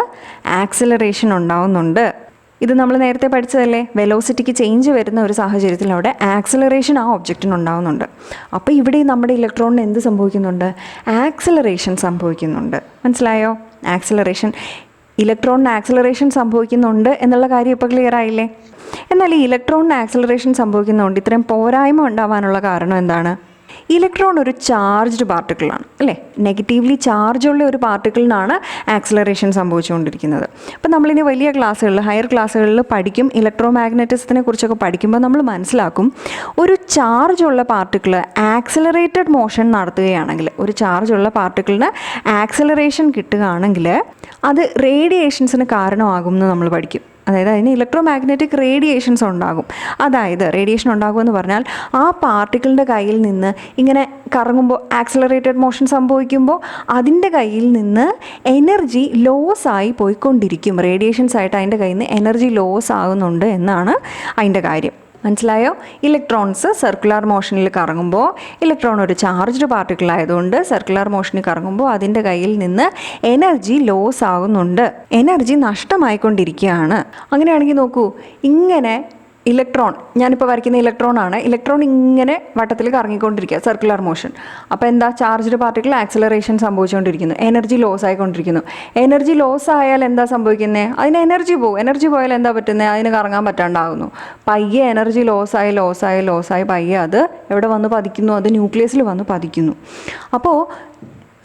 ആക്സിലറേഷൻ ഉണ്ടാകുന്നുണ്ട്. ഇത് നമ്മൾ നേരത്തെ പഠിച്ചതല്ലേ? വെലോസിറ്റിക്ക് ചേഞ്ച് വരുന്ന ഒരു സാഹചര്യത്തിൽ അവിടെ ആക്സിലറേഷൻ ആ ഒബ്ജക്റ്റിന് ഉണ്ടാകുന്നുണ്ട്. അപ്പോൾ ഇവിടെ നമ്മുടെ ഇലക്ട്രോണിന് എന്ത് സംഭവിക്കുന്നുണ്ട്? ആക്സിലറേഷൻ സംഭവിക്കുന്നുണ്ട്. മനസ്സിലായോ? ആക്സിലറേഷൻ, ഇലക്ട്രോണിന് ആക്സിലറേഷൻ സംഭവിക്കുന്നുണ്ട് എന്നുള്ള കാര്യം ഇപ്പോൾ ക്ലിയർ ആയില്ലേ? എന്നാൽ ഈ ഇലക്ട്രോണിന് ആക്സിലറേഷൻ സംഭവിക്കുന്നതുകൊണ്ട് ഇത്രയും പോരായ്മ ഉണ്ടാവാനുള്ള കാരണം എന്താണ്? ഇലക്ട്രോൺ ഒരു ചാർജ്ഡ് പാർട്ടിക്കിളാണ്, അല്ലേ? നെഗറ്റീവ്ലി ചാർജുള്ള ഒരു പാർട്ടിക്കിളിനാണ് ആക്സിലറേഷൻ സംഭവിച്ചുകൊണ്ടിരിക്കുന്നത്. അപ്പോൾ നമ്മളിനി വലിയ ക്ലാസ്സുകളിൽ, ഹയർ ക്ലാസ്സുകളിൽ പഠിക്കും, ഇലക്ട്രോ മാഗ്നറ്റിസത്തിനെ കുറിച്ചൊക്കെ പഠിക്കുമ്പോൾ നമ്മൾ മനസ്സിലാക്കും, ഒരു ചാർജുള്ള പാർട്ടിക്കിൾ ആക്സിലറേറ്റഡ് മോഷൻ നടത്തുകയാണെങ്കിൽ, ഒരു ചാർജുള്ള പാർട്ടിക്കിളിന് ആക്സിലറേഷൻ കിട്ടുകയാണെങ്കിൽ അത് റേഡിയേഷൻസിന് കാരണമാകും എന്ന് നമ്മൾ പഠിക്കും. അതായത് അതിന് ഇലക്ട്രോ മാഗ്നറ്റിക് റേഡിയേഷൻസ് ഉണ്ടാകും. അതായത് റേഡിയേഷൻ ഉണ്ടാകുമെന്ന് പറഞ്ഞാൽ ആ പാർട്ടിക്കിളിൻ്റെ കയ്യിൽ നിന്ന് ഇങ്ങനെ കറങ്ങുമ്പോൾ ആക്സിലറേറ്റഡ് മോഷൻ സംഭവിക്കുമ്പോൾ അതിൻ്റെ കയ്യിൽ നിന്ന് എനർജി ലോസ് ആയി പോയിക്കൊണ്ടിരിക്കും. റേഡിയേഷൻസ് ആയിട്ട് അതിൻ്റെ കയ്യിൽ നിന്ന് എനർജി ലോസ് ആകുന്നുണ്ട് എന്നാണ് അതിൻ്റെ കാര്യം. മനസ്സിലായോ? ഇലക്ട്രോൺസ് സർക്കുലർ മോഷനിൽ കറങ്ങുമ്പോൾ ഇലക്ട്രോൺ ഒരു ചാർജ്ഡ് പാർട്ടിക്കിൾ ആയതുകൊണ്ട് സർക്കുലർ മോഷനിൽ കറങ്ങുമ്പോൾ അതിൻ്റെ കയ്യിൽ നിന്ന് എനർജി ലോസ് ആകുന്നുണ്ട്, എനർജി നഷ്ടമായിക്കൊണ്ടിരിക്കുകയാണ്. അങ്ങനെയാണെങ്കിൽ നോക്കൂ, ഇങ്ങനെ ഇലക്ട്രോൺ, ഞാനിപ്പോൾ വരയ്ക്കുന്ന ഇലക്ട്രോണാണ്, ഇലക്ട്രോൺ ഇങ്ങനെ വട്ടത്തിൽ കറങ്ങിക്കൊണ്ടിരിക്കുക, സർക്കുലർ മോഷൻ. അപ്പോൾ എന്താ, ചാർജ്ഡ് പാർട്ടിക്കിൾ ആക്സിലറേഷൻ സംഭവിച്ചുകൊണ്ടിരിക്കുന്നു, എനർജി ലോസ് ആയിക്കൊണ്ടിരിക്കുന്നു. എനർജി ലോസ് ആയാൽ എന്താ സംഭവിക്കുന്നത്? അതിന് എനർജി പോകും. എനർജി പോയാൽ എന്താ പറ്റുന്നത്? അതിന് കറങ്ങാൻ പറ്റാണ്ടാകുന്നു. പയ്യെ എനർജി ലോസായി പയ്യെ അത് എവിടെ വന്ന് പതിക്കുന്നു? അത് ന്യൂക്ലിയസിൽ വന്ന് പതിക്കുന്നു. അപ്പോൾ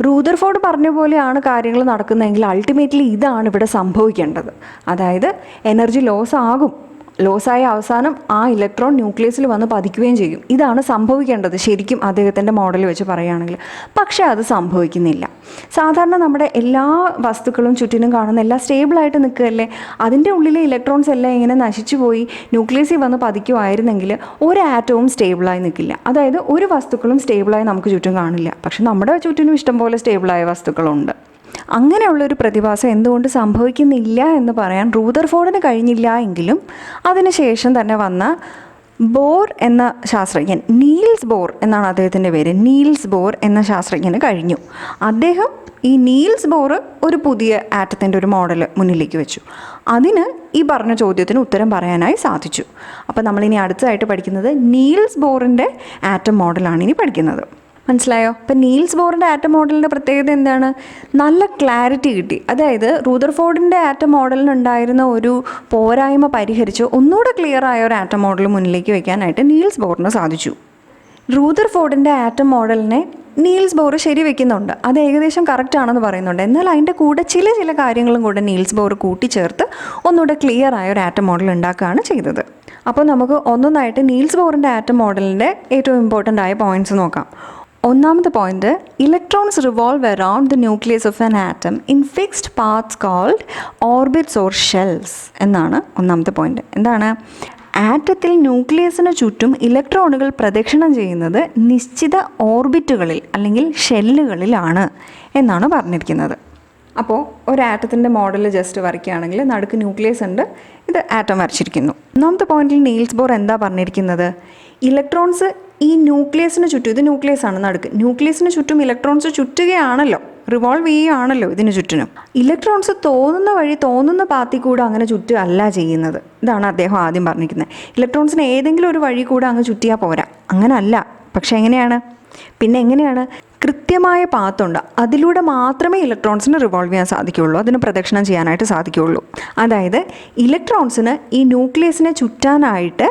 റൂദർഫോർഡ് പറഞ്ഞ പോലെയാണ് കാര്യങ്ങൾ നടക്കുന്നതെങ്കിൽ അൾട്ടിമേറ്റ്ലി ഇതാണ് ഇവിടെ സംഭവിക്കേണ്ടത്. അതായത് എനർജി ലോസായ അവസാനം ആ ഇലക്ട്രോൺ ന്യൂക്ലിയസിൽ വന്ന് പതിക്കുകയും ചെയ്യും. ഇതാണ് സംഭവിക്കേണ്ടത് ശരിക്കും അദ്ദേഹത്തിൻ്റെ മോഡൽ വെച്ച് പറയുകയാണെങ്കിൽ. പക്ഷേ അത് സംഭവിക്കുന്നില്ല. സാധാരണ നമ്മുടെ എല്ലാ വസ്തുക്കളും ചുറ്റിനും കാണുന്ന എല്ലാം സ്റ്റേബിളായിട്ട് നിൽക്കുകയല്ലേ. അതിൻ്റെ ഉള്ളിലെ ഇലക്ട്രോൺസ് എല്ലാം ഇങ്ങനെ നശിച്ചു പോയി ന്യൂക്ലിയസിൽ വന്ന് പതിക്കുമായിരുന്നെങ്കിൽ ഒരു ആറ്റവും സ്റ്റേബിളായി നിൽക്കില്ല. അതായത് ഒരു വസ്തുക്കളും സ്റ്റേബിളായി നമുക്ക് ചുറ്റും കാണില്ല. പക്ഷെ നമ്മുടെ ചുറ്റിനും ഇഷ്ടംപോലെ സ്റ്റേബിളായ വസ്തുക്കളുണ്ട്. അങ്ങനെയുള്ളൊരു പ്രതിഭാസം എന്തുകൊണ്ട് സംഭവിക്കുന്നില്ല എന്ന് പറയാൻ റൂദർഫോർഡിന് കഴിഞ്ഞില്ല എങ്കിലും അതിനുശേഷം തന്നെ വന്ന ബോർ എന്ന ശാസ്ത്രജ്ഞൻ, നീൽസ് ബോർ എന്നാണ് അദ്ദേഹത്തിൻ്റെ പേര്, നീൽസ് ബോർ എന്ന ശാസ്ത്രജ്ഞന് കഴിഞ്ഞു. അദ്ദേഹം ഈ നീൽസ് ബോർ ഒരു പുതിയ ആറ്റത്തിൻ്റെ ഒരു മോഡൽ മുന്നിലേക്ക് വെച്ചു. അതിന് ഈ പറഞ്ഞ ചോദ്യത്തിന് ഉത്തരം പറയാനായി സാധിച്ചു. അപ്പോൾ നമ്മളിനി അടുത്തതായിട്ട് പഠിക്കുന്നത് നീൽസ് ബോറിൻ്റെ ആറ്റം മോഡലാണ് ഇനി പഠിക്കുന്നത്. മനസ്സിലായോ? അപ്പം നീൽസ് ബോറിൻ്റെ ആറ്റം മോഡലിൻ്റെ പ്രത്യേകത എന്താണ്? നല്ല ക്ലാരിറ്റി കിട്ടി. അതായത് റൂദർഫോർഡിൻ്റെ ആറ്റം മോഡലിന് ഉണ്ടായിരുന്ന ഒരു പോരായ്മ പരിഹരിച്ച് ഒന്നുകൂടെ ക്ലിയർ ആയ ഒരു ആറ്റം മോഡൽ മുന്നിലേക്ക് വയ്ക്കാനായിട്ട് നീൽസ് ബോറിന് സാധിച്ചു. റൂദർഫോർഡിൻ്റെ ആറ്റം മോഡലിനെ നീൽസ് ബോർ ശരിവെക്കുന്നുണ്ട്, അത് ഏകദേശം കറക്റ്റ് ആണെന്ന് പറയുന്നുണ്ട്. എന്നാൽ അതിൻ്റെ കൂടെ ചില കാര്യങ്ങളും കൂടെ നീൽസ് ബോർ കൂട്ടിച്ചേർത്ത് ഒന്നുകൂടെ ക്ലിയർ ആയ ഒരു ആറ്റം മോഡൽ ഉണ്ടാക്കുകയാണ് ചെയ്തത്. അപ്പോൾ നമുക്ക് ഒന്നൊന്നായിട്ട് നീൽസ് ബോറിൻ്റെ ആറ്റം മോഡലിൻ്റെ ഏറ്റവും ഇമ്പോർട്ടൻ്റ് ആയ പോയിൻറ്റ്സ് നോക്കാം. ഒന്നാമത്തെ point, electrons revolve around the nucleus of an atom in fixed paths called orbits or shells എന്നാണ് ഒന്നാമത്തെ പോയിന്റ്. എന്താണ്? ആറ്റത്തിൽ ന്യൂക്ലിയസിന് ചുറ്റും ഇലക്ട്രോണുകൾ പ്രദക്ഷിണം ചെയ്യുന്നത് നിശ്ചിത ഓർബിറ്റുകളിൽ അല്ലെങ്കിൽ ഷെല്ലുകളിലാണ് എന്നാണ് പറഞ്ഞിരിക്കുന്നത്. അപ്പോൾ ഒരു ആറ്റത്തിൻ്റെ മോഡൽ ജസ്റ്റ് വരയ്ക്കുകയാണെങ്കിൽ നടുക്ക് ന്യൂക്ലിയസ് ഉണ്ട്, ഇത് ആറ്റം വരച്ചിരിക്കുന്നു. ഒന്നാമത്തെ പോയിന്റിൽ നീൽസ് ബോർ എന്താ പറഞ്ഞിരിക്കുന്നത്? ഇലക്ട്രോൺസ് ഈ ന്യൂക്ലിയസിന് ചുറ്റും, ഇത് ന്യൂക്ലിയസ് ആണ് നടുക്ക്, ന്യൂക്ലിയസിന് ചുറ്റും ഇലക്ട്രോൺസ് ചുറ്റുകയാണല്ലോ, റിവോൾവ് ചെയ്യുകയാണല്ലോ ഇതിന് ചുറ്റിനും. ഇലക്ട്രോൺസ് തോന്നുന്ന വഴി തോന്നുന്ന പാത്തിൽ കൂടെ അങ്ങനെ ചുറ്റുകയല്ല ചെയ്യുന്നത്. ഇതാണ് അദ്ദേഹം ആദ്യം പറഞ്ഞിരിക്കുന്നത്. ഇലക്ട്രോൺസിന് ഏതെങ്കിലും ഒരു വഴി കൂടെ അങ്ങ് ചുറ്റിയാൽ പോരാ, അങ്ങനല്ല. പക്ഷെ എങ്ങനെയാണ്? പിന്നെ എങ്ങനെയാണ്? കൃത്യമായ പാത്തുണ്ട്, അതിലൂടെ മാത്രമേ ഇലക്ട്രോൺസിന് റിവോൾവ് ചെയ്യാൻ സാധിക്കുകയുള്ളൂ, അതിന് പ്രദക്ഷിണം ചെയ്യാനായിട്ട് സാധിക്കുകയുള്ളൂ. അതായത് ഇലക്ട്രോൺസിന് ഈ ന്യൂക്ലിയസിനെ ചുറ്റാനായിട്ട്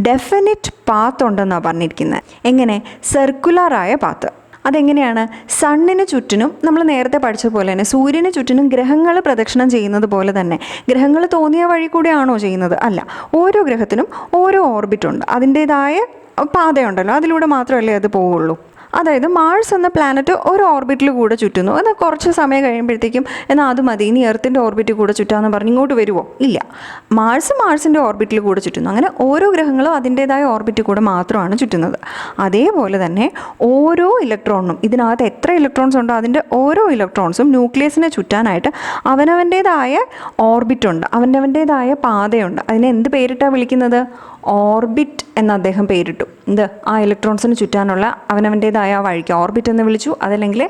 ഡെഫിനിറ്റ് പാത്ത് ഉണ്ടെന്നാണ് പറഞ്ഞിരിക്കുന്നത്. എങ്ങനെ? സർക്കുലറായ പാത്ത്. അതെങ്ങനെയാണ്? സണ്ണിന് ചുറ്റിനും നമ്മൾ നേരത്തെ പഠിച്ച പോലെ തന്നെ സൂര്യന് ചുറ്റിനും ഗ്രഹങ്ങൾ പ്രദക്ഷിണം ചെയ്യുന്നത് പോലെ തന്നെ. ഗ്രഹങ്ങൾ തോന്നിയ വഴി കൂടെയാണോ ചെയ്യുന്നത്? അല്ല. ഓരോ ഗ്രഹത്തിനും ഓരോ ഓർബിറ്റ് ഉണ്ട്, അതിൻ്റേതായ പാതയുണ്ടല്ലോ, അതിലൂടെ മാത്രമല്ലേ അത് പോവുള്ളൂ. അതായത് മാഴ്സ് എന്ന പ്ലാനറ്റ് ഒരു ഓർബിറ്റിൽ കൂടെ ചുറ്റുന്നു, എന്നാൽ കുറച്ച് സമയം കഴിയുമ്പോഴത്തേക്കും എന്നാൽ അത് മതി, ഇനി എർത്തിൻ്റെ ഓർബിറ്റിൽ കൂടെ ചുറ്റാമെന്ന് പറഞ്ഞ് ഇങ്ങോട്ട് വരുമോ? ഇല്ല. മാഴ്സിൻ്റെ ഓർബിറ്റിൽ കൂടെ ചുറ്റുന്നു. അങ്ങനെ ഓരോ ഗ്രഹങ്ങളും അതിൻ്റേതായ ഓർബിറ്റിൽ കൂടെ മാത്രമാണ് ചുറ്റുന്നത്. അതേപോലെ തന്നെ ഓരോ ഇലക്ട്രോണിനും, ഇതിനകത്ത് എത്ര ഇലക്ട്രോൺസ് ഉണ്ടോ അതിൻ്റെ ഓരോ ഇലക്ട്രോൺസും ന്യൂക്ലിയസിനെ ചുറ്റാനായിട്ട് അവനവൻ്റേതായ ഓർബിറ്റുണ്ട്, അവനവൻ്റേതായ പാതയുണ്ട്. അതിനെ എന്ത് പേരിട്ടാണ് വിളിക്കുന്നത്? ഓർബിറ്റ് എന്ന് അദ്ദേഹം പേരിട്ടു. എന്ത്? ആ ഇലക്ട്രോൺസിന് ചുറ്റാനുള്ള അവനവൻ്റേതായ ആ വഴിക്ക് ഓർബിറ്റ് എന്ന് വിളിച്ചു, അതല്ലെങ്കിൽ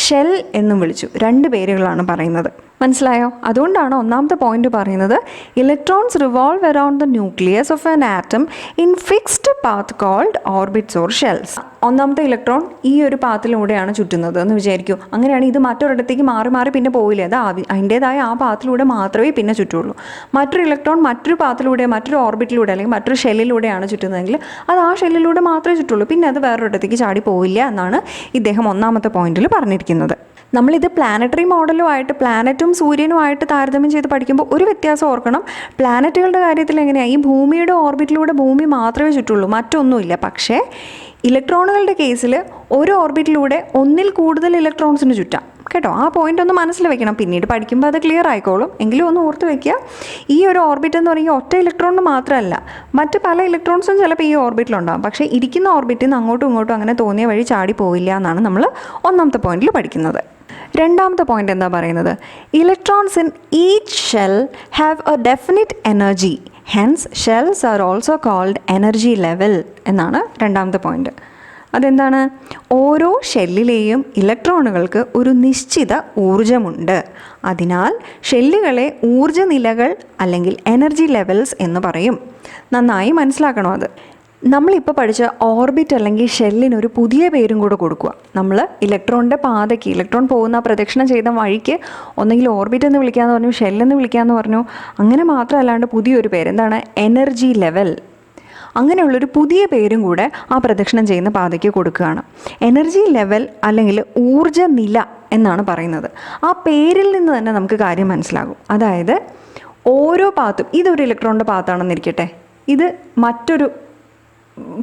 ഷെൽ എന്നും വിളിച്ചു. രണ്ട് പേരുകളാണ് പറയുന്നത്. മനസ്സിലായോ? അതുകൊണ്ടാണ് ഒന്നാമത്തെ പോയിന്റ് പറയുന്നത് electrons revolve around the nucleus of an atom in fixed path called orbits or shells. ഒന്നാമത്തെ ഇലക്ട്രോൺ ഈ ഒരു പാത്തിലൂടെയാണ് ചുറ്റുന്നത് എന്ന് വിചാരിക്കൂ. അങ്ങനെയാണ് ഇത് മറ്റൊരിടത്തേക്ക് മാറി മാറി പിന്നെ പോയില്ലേ, അത് അതിൻ്റേതായ ആ പാത്തിലൂടെ മാത്രമേ പിന്നെ ചുറ്റുള്ളൂ. മറ്റൊരു ഇലക്ട്രോൺ മറ്റൊരു പാത്തിലൂടെ, മറ്റൊരു ഓർബിറ്റിലൂടെ അല്ലെങ്കിൽ മറ്റൊരു ഷെല്ലിലൂടെയാണ് ചുറ്റുന്നതെങ്കിൽ അത് ആ ഷെല്ലിലൂടെ മാത്രമേ ചുറ്റുള്ളൂ, പിന്നെ അത് വേറൊരിടത്തേക്ക് ചാടി പോയില്ല എന്നാണ് ഇദ്ദേഹം ഒന്നാമത്തെ പോയിന്റിൽ പറഞ്ഞിരിക്കുന്നത്. നമ്മളിത് പ്ലാനറ്ററി മോഡലുമായിട്ട്, പ്ലാനറ്റും സൂര്യനുമായിട്ട് താരതമ്യം ചെയ്ത് പഠിക്കുമ്പോൾ ഒരു വ്യത്യാസം ഓർക്കണം. പ്ലാനറ്റുകളുടെ കാര്യത്തിൽ എങ്ങനെയാണ്? ഈ ഭൂമിയുടെ ഓർബിറ്റിലൂടെ ഭൂമി മാത്രമേ ചുറ്റുള്ളൂ, മറ്റൊന്നുമില്ല. പക്ഷേ ഇലക്ട്രോണുകളുടെ കേസിൽ ഒരു ഓർബിറ്റിലൂടെ ഒന്നിൽ കൂടുതൽ ഇലക്ട്രോൺസിന് ചുറ്റാം. കേട്ടോ, ആ പോയിന്റ് ഒന്ന് മനസ്സിൽ വെക്കണം. പിന്നീട് പഠിക്കുമ്പോൾ അത് ക്ലിയർ ആയിക്കോളും. എങ്കിലും ഒന്ന് ഓർത്ത് വെക്കുക, ഈ ഒരു ഓർബിറ്റ് എന്ന് പറയുമ്പോൾ ഒറ്റ ഇലക്ട്രോണിന് മാത്രമല്ല, മറ്റ് പല ഇലക്ട്രോൺസും ചിലപ്പോൾ ഈ ഓർബിറ്റിലുണ്ടാകും. പക്ഷേ ഇരിക്കുന്ന ഓർബിറ്റിൽ നിന്ന് അങ്ങോട്ടും ഇങ്ങോട്ടും അങ്ങനെ തോന്നിയ വഴി ചാടി പോവില്ല എന്നാണ് നമ്മൾ ഒന്നാമത്തെ പോയിന്റിൽ പഠിക്കുന്നത്. രണ്ടാമത്തെ പോയിന്റ് എന്താ പറയുന്നത്? Electrons in each shell have a definite energy, hence shells are also called energy level എന്നാണ് രണ്ടാമത്തെ പോയിന്റ്. അതെന്താണ്? ഓരോ ഷെല്ലിലെയും ഇലക്ട്രോണുകൾക്ക് ഒരു നിശ്ചിത ഊർജമുണ്ട്. അതിനാൽ ഷെല്ലുകളെ ഊർജ നിലകൾ അല്ലെങ്കിൽ എനർജി ലെവൽസ് എന്ന് പറയും. നന്നായി മനസ്സിലാക്കണോ അത്? നമ്മളിപ്പോൾ പഠിച്ച ഓർബിറ്റ് അല്ലെങ്കിൽ ഷെല്ലിനൊരു പുതിയ പേരും കൂടെ കൊടുക്കുക. നമ്മൾ ഇലക്ട്രോണിൻ്റെ പാതയ്ക്ക്, ഇലക്ട്രോൺ പോകുന്ന പ്രദക്ഷിണം ചെയ്ത വഴിക്ക് ഒന്നെങ്കിൽ ഓർബിറ്റ് എന്ന് വിളിക്കാമെന്ന് പറഞ്ഞു, ഷെല്ലെന്ന് വിളിക്കാമെന്ന് പറഞ്ഞു. അങ്ങനെ മാത്രമല്ലാണ്ട് പുതിയൊരു പേര്, എന്താണ്? Energy level. അങ്ങനെയുള്ളൊരു പുതിയ പേരും കൂടെ ആ പ്രദക്ഷിണം ചെയ്യുന്ന പാതയ്ക്ക് കൊടുക്കുകയാണ്. എനർജി ലെവൽ അല്ലെങ്കിൽ ഊർജ നില എന്നാണ് പറയുന്നത്. ആ പേരിൽ നിന്ന് തന്നെ നമുക്ക് കാര്യം മനസ്സിലാകും. അതായത് ഓരോ പാത്തും, ഇതൊരു ഇലക്ട്രോണിൻ്റെ പാത്താണെന്നിരിക്കട്ടെ, ഇത് മറ്റൊരു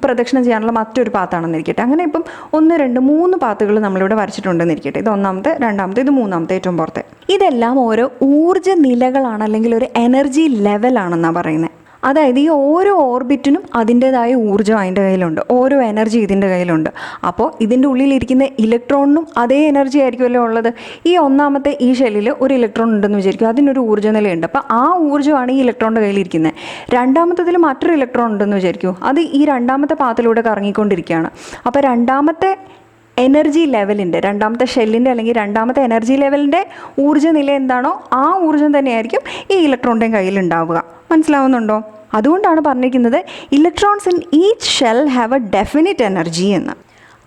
പ്രദക്ഷിണം ചെയ്യാനുള്ള മറ്റൊരു പാത്താണെന്നിരിക്കട്ടെ. അങ്ങനെ ഇപ്പം 1, 2, 3 പാത്തുകൾ നമ്മളിവിടെ വരച്ചിട്ടുണ്ടെന്നിരിക്കട്ടെ. ഇത് ഒന്നാമത്തെ, രണ്ടാമത്തെ, ഇത് മൂന്നാമത്തെ, ഏറ്റവും പുറത്തെ. ഇതെല്ലാം ഓരോ ഊർജ നിലകളാണ് അല്ലെങ്കിൽ ഒരു എനർജി ലെവലാണെന്നാണ് പറയുന്നത്. അതായത് ഈ ഓരോ ഓർബിറ്റിനും അതിൻ്റേതായ ഊർജ്ജം അതിൻ്റെ കയ്യിലുണ്ട്, ഓരോ എനർജി ഇതിൻ്റെ കയ്യിലുണ്ട്. അപ്പോൾ ഇതിൻ്റെ ഉള്ളിലിരിക്കുന്ന ഇലക്ട്രോണിനും അതേ എനർജി ആയിരിക്കുമല്ലോ ഉള്ളത്. ഈ ഒന്നാമത്തെ ഈ ഷെല്ലിൽ ഒരു ഇലക്ട്രോൺ ഉണ്ടെന്ന് വിചാരിക്കും, അതിനൊരു ഊർജ്ജ നിലയുണ്ട്. അപ്പോൾ ആ ഊർജ്ജമാണ് ഈ ഇലക്ട്രോണിൻ്റെ കയ്യിലിരിക്കുന്നത്. രണ്ടാമത്തതിൽ മറ്റൊരു ഇലക്ട്രോൺ ഉണ്ടെന്ന് വിചാരിക്കും, അത് ഈ രണ്ടാമത്തെ പാത്തിലൂടെ കറങ്ങിക്കൊണ്ടിരിക്കുകയാണ്. അപ്പോൾ രണ്ടാമത്തെ എനർജി ലെവലിൻ്റെ, രണ്ടാമത്തെ ഷെല്ലിൻ്റെ അല്ലെങ്കിൽ രണ്ടാമത്തെ എനർജി ലെവലിൻ്റെ ഊർജ്ജ നില എന്താണോ ആ ഊർജ്ജം തന്നെയായിരിക്കും ഈ ഇലക്ട്രോണിൻ്റെയും കയ്യിലുണ്ടാവുക. മനസ്സിലാവുന്നുണ്ടോ? അതുകൊണ്ടാണ് പറഞ്ഞിരിക്കുന്നത് electrons in each shell have a definite energy എന്ന്.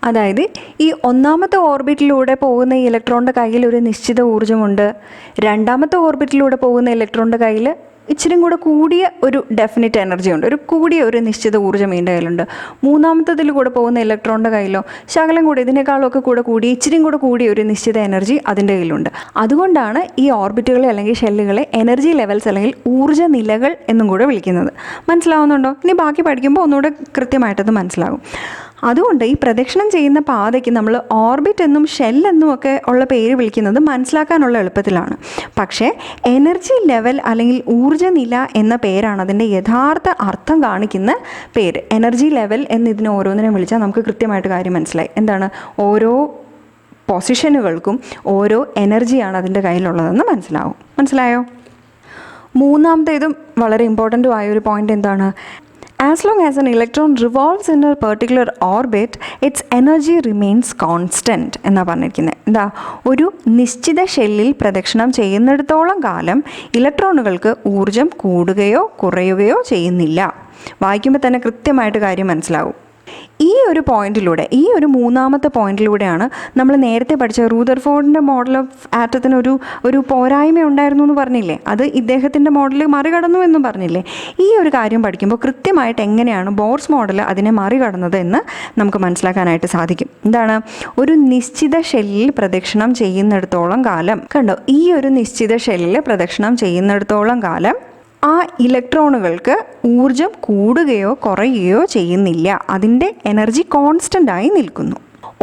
അതായത് ഈ ഒന്നാമത്തെ ഓർബിറ്റിലൂടെ പോകുന്ന ഈ ഇലക്ട്രോണിൻ്റെ കയ്യിൽ ഒരു നിശ്ചിത ഊർജ്ജമുണ്ട്. രണ്ടാമത്തെ ഓർബിറ്റിലൂടെ പോകുന്ന ഇലക്ട്രോണിൻ്റെ കയ്യിൽ ഇച്ചിരി കൂടെ കൂടിയ ഒരു ഡെഫിനിറ്റ് എനർജി ഉണ്ട്, കൂടിയ ഒരു നിശ്ചിത ഊർജ്ജം ഇതിൻ്റെ കയ്യിലുണ്ട്. മൂന്നാമത്തതിൽ കൂടെ പോകുന്ന ഇലക്ട്രോണിൻ്റെ കയ്യിലോ ശകലം കൂടി ഇതിനേക്കാളൊക്കെ കൂടി ഇച്ചിരി കൂടെ കൂടിയ ഒരു നിശ്ചിത എനർജി അതിൻ്റെ കയ്യിലുണ്ട്. അതുകൊണ്ടാണ് ഈ ഓർബിറ്റുകളെ അല്ലെങ്കിൽ ഷെല്ലുകളെ എനർജി ലെവൽസ് അല്ലെങ്കിൽ ഊർജ്ജ നിലകൾ എന്നും കൂടെ വിളിക്കുന്നത്. മനസ്സിലാവുന്നുണ്ടോ? ഇനി ബാക്കി പഠിക്കുമ്പോൾ ഒന്നുകൂടെ കൃത്യമായിട്ടത് മനസ്സിലാകും. അതുകൊണ്ട് ഈ പ്രദക്ഷിണം ചെയ്യുന്ന പാതയ്ക്ക് നമ്മൾ ഓർബിറ്റ് എന്നും ഷെൽ എന്നും ഒക്കെ ഉള്ള പേര് വിളിക്കുന്നത് മനസ്സിലാക്കാനുള്ള എളുപ്പത്തിലാണ്. പക്ഷേ എനർജി ലെവൽ അല്ലെങ്കിൽ ഊർജ്ജ നില എന്ന പേരാണ് അതിൻ്റെ യഥാർത്ഥ അർത്ഥം കാണിക്കുന്ന പേര്. എനർജി ലെവൽ എന്ന് ഇതിനെ ഓരോന്നിനും വിളിച്ചാൽ നമുക്ക് കൃത്യമായിട്ട് കാര്യം മനസ്സിലായി. എന്താണ്? ഓരോ പൊസിഷനുകൾക്കും ഓരോ എനർജിയാണ് അതിൻ്റെ കയ്യിലുള്ളതെന്ന് മനസ്സിലായോ? മൂന്നാമത്തേതും വളരെ ഇമ്പോർട്ടൻ്റ് ആയൊരു പോയിൻ്റ് എന്താണ്? As long as an electron revolves in a particular orbit, its energy remains constant എന്നാണ് പറഞ്ഞിരിക്കുന്നത്. എന്താ? ഒരു നിശ്ചിത ഷെല്ലിൽ പ്രദക്ഷിണം ചെയ്യുന്നിടത്തോളം കാലം ഇലക്ട്രോണുകൾക്ക് ഊർജം കൂടുകയോ കുറയുകയോ ചെയ്യുന്നില്ല. വായിക്കുമ്പോൾ തന്നെ കൃത്യമായിട്ട് കാര്യം മനസ്സിലാവും. ഈ ഒരു പോയിന്റിലൂടെ, ഈ ഒരു മൂന്നാമത്തെ പോയിന്റിലൂടെയാണ് നമ്മൾ നേരത്തെ പഠിച്ച റൂദർഫോർഡിൻ്റെ മോഡൽ ഓഫ് ആറ്റത്തിന് ഒരു പോരായ്മ ഉണ്ടായിരുന്നു എന്ന് പറഞ്ഞില്ലേ, അത് ഇദ്ദേഹത്തിൻ്റെ മോഡൽ മറികടന്നു എന്നും പറഞ്ഞില്ലേ. ഈ ഒരു കാര്യം പഠിക്കുമ്പോൾ കൃത്യമായിട്ട് എങ്ങനെയാണ് ബോർസ് മോഡൽ അതിനെ മറികടന്നത് എന്ന് നമുക്ക് മനസ്സിലാക്കാനായിട്ട് സാധിക്കും. എന്താണ്? ഒരു നിശ്ചിത ഷെല്ലിൽ പ്രദക്ഷിണം ചെയ്യുന്നിടത്തോളം കാലം, കണ്ടോ, ഈ ഒരു നിശ്ചിത ഷെല്ലിൽ പ്രദക്ഷിണം ചെയ്യുന്നിടത്തോളം കാലം ആ ഇലക്ട്രോണുകൾക്ക് ഊർജം കൂടുകയോ കുറയുകയോ ചെയ്യുന്നില്ല. അതിൻ്റെ എനർജി കോൺസ്റ്റൻ്റ് ആയി നിൽക്കുന്നു.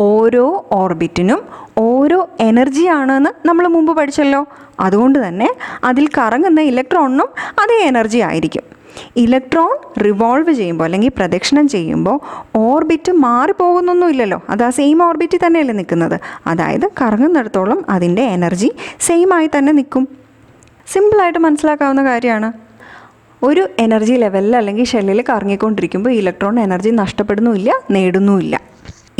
ഓരോ ഓർബിറ്റിനും ഓരോ എനർജിയാണെന്ന് നമ്മൾ മുമ്പ് പഠിച്ചല്ലോ. അതുകൊണ്ട് തന്നെ അതിൽ കറങ്ങുന്ന ഇലക്ട്രോണിനും അതേ എനർജി ആയിരിക്കും. ഇലക്ട്രോൺ റിവോൾവ് ചെയ്യുമ്പോൾ അല്ലെങ്കിൽ പ്രദക്ഷിണം ചെയ്യുമ്പോൾ ഓർബിറ്റ് മാറിപ്പോകുന്നൊന്നുമില്ലല്ലോ, അത് ആ സെയിം ഓർബിറ്റിൽ തന്നെയല്ലേ നിൽക്കുന്നത്. അതായത് കറങ്ങുന്നിടത്തോളം അതിൻ്റെ എനർജി സെയിം ആയി തന്നെ നിൽക്കും. സിമ്പിളായിട്ട് മനസ്സിലാക്കാവുന്ന കാര്യമാണ്. ഒരു എനർജി ലെവലിൽ അല്ലെങ്കിൽ ഷെല്ലിൽ കറങ്ങിക്കൊണ്ടിരിക്കുമ്പോൾ ഇലക്ട്രോൺ എനർജി നഷ്ടപ്പെടുന്നുമില്ല, നേടുന്നുമില്ല.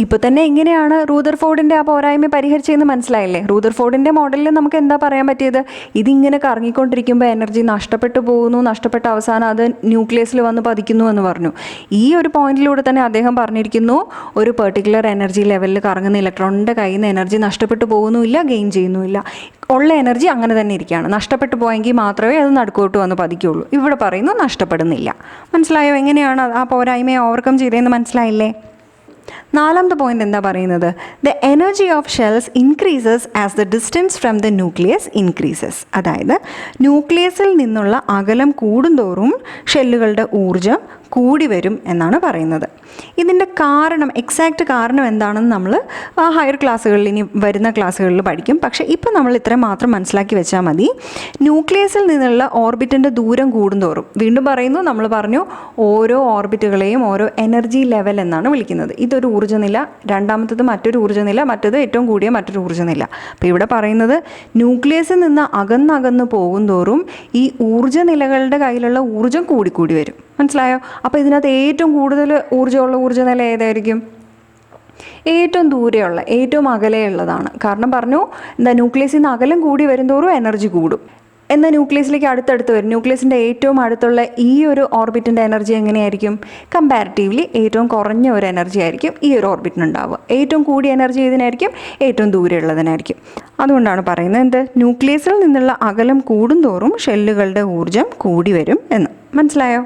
ഇപ്പോൾ തന്നെ എങ്ങനെയാണ് റൂദർഫോർഡിൻ്റെ ആ പോരായ്മ പരിഹരിച്ചതെന്ന് മനസ്സിലായില്ലേ? റൂദർഫോർഡിൻ്റെ മോഡലിൽ നമുക്ക് എന്താ പറയാൻ പറ്റിയത്? ഇതിങ്ങനെ കറങ്ങിക്കൊണ്ടിരിക്കുമ്പോൾ എനർജി നഷ്ടപ്പെട്ടു പോകുന്നു, നഷ്ടപ്പെട്ട അവസാനം അത് ന്യൂക്ലിയസിൽ വന്ന് പതിക്കുന്നു എന്ന് പറഞ്ഞു. ഈ ഒരു പോയിന്റിലൂടെ തന്നെ അദ്ദേഹം പറഞ്ഞിരിക്കുന്നു, ഒരു പെർട്ടിക്കുലർ എനർജി ലെവലിൽ കറങ്ങുന്ന ഇലക്ട്രോണിൻ്റെ കയ്യിൽ നിന്ന് എനർജി നഷ്ടപ്പെട്ടു പോകുന്നുമില്ല, ഗെയിൻ ചെയ്യുന്നുമില്ല. ഉള്ള എനർജി അങ്ങനെ തന്നെ ഇരിക്കുകയാണ്. നഷ്ടപ്പെട്ടു പോയെങ്കിൽ മാത്രമേ അത് നടുക്കോട്ട് വന്ന് പതിക്കുള്ളൂ. ഇവിടെ പറയുന്നു നഷ്ടപ്പെടുന്നില്ല. മനസ്സിലായോ? എങ്ങനെയാണ് ആ പോരായ്മയെ ഓവർകം ചെയ്തതെന്ന് മനസ്സിലായില്ലേ? നാലാമത്തെ പോയിന്റ് എന്താ പറയുന്നത്? The energy of shells increases as the distance from the nucleus increases. അതായത് ന്യൂക്ലിയസിൽ നിന്നുള്ള അകലം കൂടുന്തോറും ഷെല്ലുകളുടെ ഊർജം കൂടി വരും എന്നാണ് പറയുന്നത്. ഇതിൻ്റെ കാരണം, എക്സാക്റ്റ് കാരണം എന്താണെന്ന് നമ്മൾ ഹയർ ക്ലാസ്സുകളിൽ, ഇനി വരുന്ന ക്ലാസ്സുകളിൽ പഠിക്കും. പക്ഷേ ഇപ്പോൾ നമ്മൾ ഇത്രയും മാത്രം മനസ്സിലാക്കി വെച്ചാൽ മതി. ന്യൂക്ലിയസിൽ നിന്നുള്ള ഓർബിറ്റിൻ്റെ ദൂരം കൂടുന്തോറും, വീണ്ടും പറയുന്നു, നമ്മൾ പറഞ്ഞു ഓരോ ഓർബിറ്റുകളെയും ഓരോ എനർജി ലെവൽ എന്നാണ് വിളിക്കുന്നത്. ഇതൊരു ഒരു ഊർജ്ജനില, രണ്ടാമത്തേത് മറ്റൊരു ഊർജ്ജനില, മറ്റേത് ഏറ്റവും കൂടിയ മറ്റൊരു ഊർജ്ജനില. അപ്പോൾ ഇവിടെ പറയുന്നത് ന്യൂക്ലിയസിൽ നിന്ന് അകന്നകന്ന് പോകുന്തോറും ഈ ഊർജ്ജനിലകളുടെ കയ്യിലുള്ള ഊർജ്ജം കൂടിക്കൂടി വരും. മനസ്സിലായോ? അപ്പോൾ ഇതിനകത്ത് ഏറ്റവും കൂടുതൽ ഊർജ്ജമുള്ള ഊർജ്ജനില ഏതായിരിക്കും? ഏറ്റവും ദൂരെയുള്ള, ഏറ്റവും അകലെയുള്ളതാണ്. കാരണം പറഞ്ഞു ന്യൂക്ലിയസിൽ നിന്ന് അകലം കൂടി വരുന്തോറും എനർജി കൂടും. എന്നാൽ ന്യൂക്ലിയസിലേക്ക് അടുത്തടുത്ത് വരും. ന്യൂക്ലിയസിൻ്റെ ഏറ്റവും അടുത്തുള്ള ഈ ഒരു ഓർബിറ്റിൻ്റെ എനർജി എങ്ങനെയായിരിക്കും? കമ്പാരിറ്റീവ്ലി ഏറ്റവും കുറഞ്ഞ ഒരു എനർജി ആയിരിക്കും ഈ ഒരു ഓർബിറ്റിനുണ്ടാവുക. ഏറ്റവും കൂടിയ എനർജി ഇതിനായിരിക്കും, ഏറ്റവും ദൂരെയുള്ളതിനായിരിക്കും. അതുകൊണ്ടാണ് പറയുന്നത് എന്ത്? ന്യൂക്ലിയസിൽ നിന്നുള്ള അകലം കൂടുന്തോറും ഷെല്ലുകളുടെ ഊർജ്ജം കൂടി വരും എന്ന്. മനസ്സിലായോ?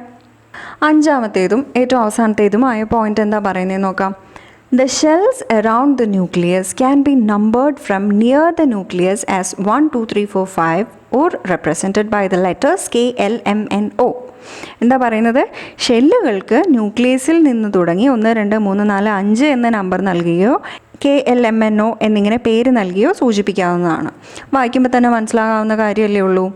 അഞ്ചാമത്തേതും ഏറ്റവും അവസാനത്തേതുമായ പോയിന്റ് എന്താ പറയുന്നത് നോക്കാം. The shells around the nucleus can be numbered from near the nucleus as 1, 2, 3, 4, 5 or represented by the letters K, L, M, N, O. എന്താ പറയുന്നത്? ഷെല്ലുകൾക്ക് ന്യൂക്ലിയസിൽ നിന്ന് തുടങ്ങി 1, 2, 3, 4, 5 എന്ന നമ്പർ നൽകുകയോ KLMNO എന്നിങ്ങനെ പേര് നൽകിയോ സൂചിപ്പിക്കാവുന്നതാണ്. വായിക്കുമ്പോൾ തന്നെ മനസ്സിലാകാവുന്ന കാര്യമല്ലേ ഉള്ളൂ.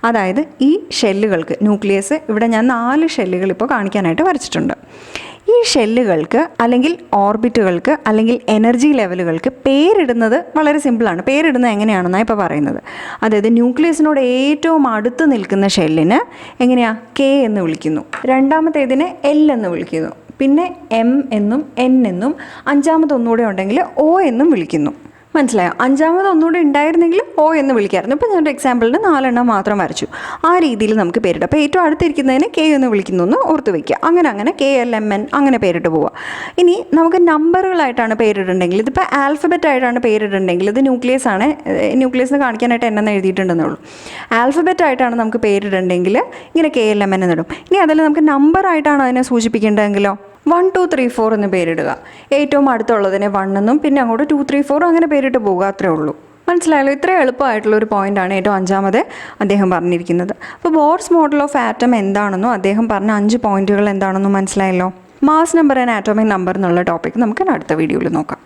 അതായത് ഈ ഷെല്ലുകൾക്ക്, ന്യൂക്ലിയസ് ഇവിടെ ഞാൻ 4 ഷെല്ലുകൾ ഇപ്പോൾ കാണിക്കാനായിട്ട് വരച്ചിട്ടുണ്ട്. ഈ ഷെല്ലുകൾക്ക് അല്ലെങ്കിൽ ഓർബിറ്റുകൾക്ക് അല്ലെങ്കിൽ എനർജി ലെവലുകൾക്ക് പേരിടുന്നത് വളരെ സിമ്പിളാണ്. പേരിടുന്നത് എങ്ങനെയാണെന്നാണ് ഇപ്പോൾ പറയുന്നത്. അതായത് ന്യൂക്ലിയസിനോട് ഏറ്റവും അടുത്ത് നിൽക്കുന്ന ഷെല്ലിന് എങ്ങനെയാണ്? K എന്ന് വിളിക്കുന്നു. രണ്ടാമത്തേതിനെ L എന്ന് വിളിക്കുന്നു. പിന്നെ M എന്നും N എന്നും അഞ്ചാമതൊന്നുകൂടെ ഉണ്ടെങ്കിൽ O എന്നും വിളിക്കുന്നു. മനസ്സിലായോ? അഞ്ചാമത് ഒന്നുകൂടി ഉണ്ടായിരുന്നെങ്കിൽ O എന്ന് വിളിക്കായിരുന്നു. ഇപ്പോൾ ഞാനൊരു എക്സാമ്പിളിന് 4 എണ്ണം മാത്രം വരച്ചു. ആ രീതിയിൽ നമുക്ക് പേരിടാം. അപ്പോൾ ഏറ്റവും അടുത്തിരിക്കുന്നതിന് K എന്ന് വിളിക്കുന്നു എന്ന് ഓർത്ത് വയ്ക്കുക. അങ്ങനെ KLMN അങ്ങനെ പേരിട്ട് പോവുക. ഇനി നമുക്ക് നമ്പറുകളായിട്ടാണ് പേരിടണ്ടെങ്കിൽ, ഇതിപ്പോൾ ആൽഫബറ്റ് ആയിട്ടാണ് പേരിടണ്ടെങ്കിൽ, ഇത് ന്യൂക്ലിയസ് ആണ്, ന്യൂക്ലിയസിന് കാണിക്കാനായിട്ട് എന്നെ എഴുതിയിട്ടുണ്ടെന്നേ ഉള്ളൂ. ആൽഫബറ്റ് ആയിട്ടാണ് നമുക്ക് പേരിടണ്ടെങ്കിൽ ഇങ്ങനെ KLMN എന്നിടും. ഇനി അതിൽ നമുക്ക് നമ്പറായിട്ടാണ് അതിനെ സൂചിപ്പിക്കേണ്ടതെങ്കിലോ 1, 2, 3, 4 എന്ന് പേരിടുക. ഏറ്റവും അടുത്തുള്ളതിനെ 1 എന്നും പിന്നെ അങ്ങോട്ട് 2, 3, 4 അങ്ങനെ പേരിട്ട് പോകുക. അത്രേ ഉള്ളൂ. മനസ്സിലായല്ലോ? ഇത്രയും എളുപ്പമായിട്ടുള്ളൊരു പോയിൻ്റാണ് ഏറ്റവും അഞ്ചാമത് അദ്ദേഹം പറഞ്ഞിരിക്കുന്നത്. അപ്പോൾ ബോർസ് മോഡൽ ഓഫ് ആറ്റം എന്താണെന്നോ അദ്ദേഹം പറഞ്ഞ 5 പോയിന്റുകൾ എന്താണെന്നോ മനസ്സിലായല്ലോ. Mass number and atomic number എന്നുള്ള ടോപ്പിക്ക് നമുക്ക് അടുത്ത വീഡിയോയിൽ നോക്കാം.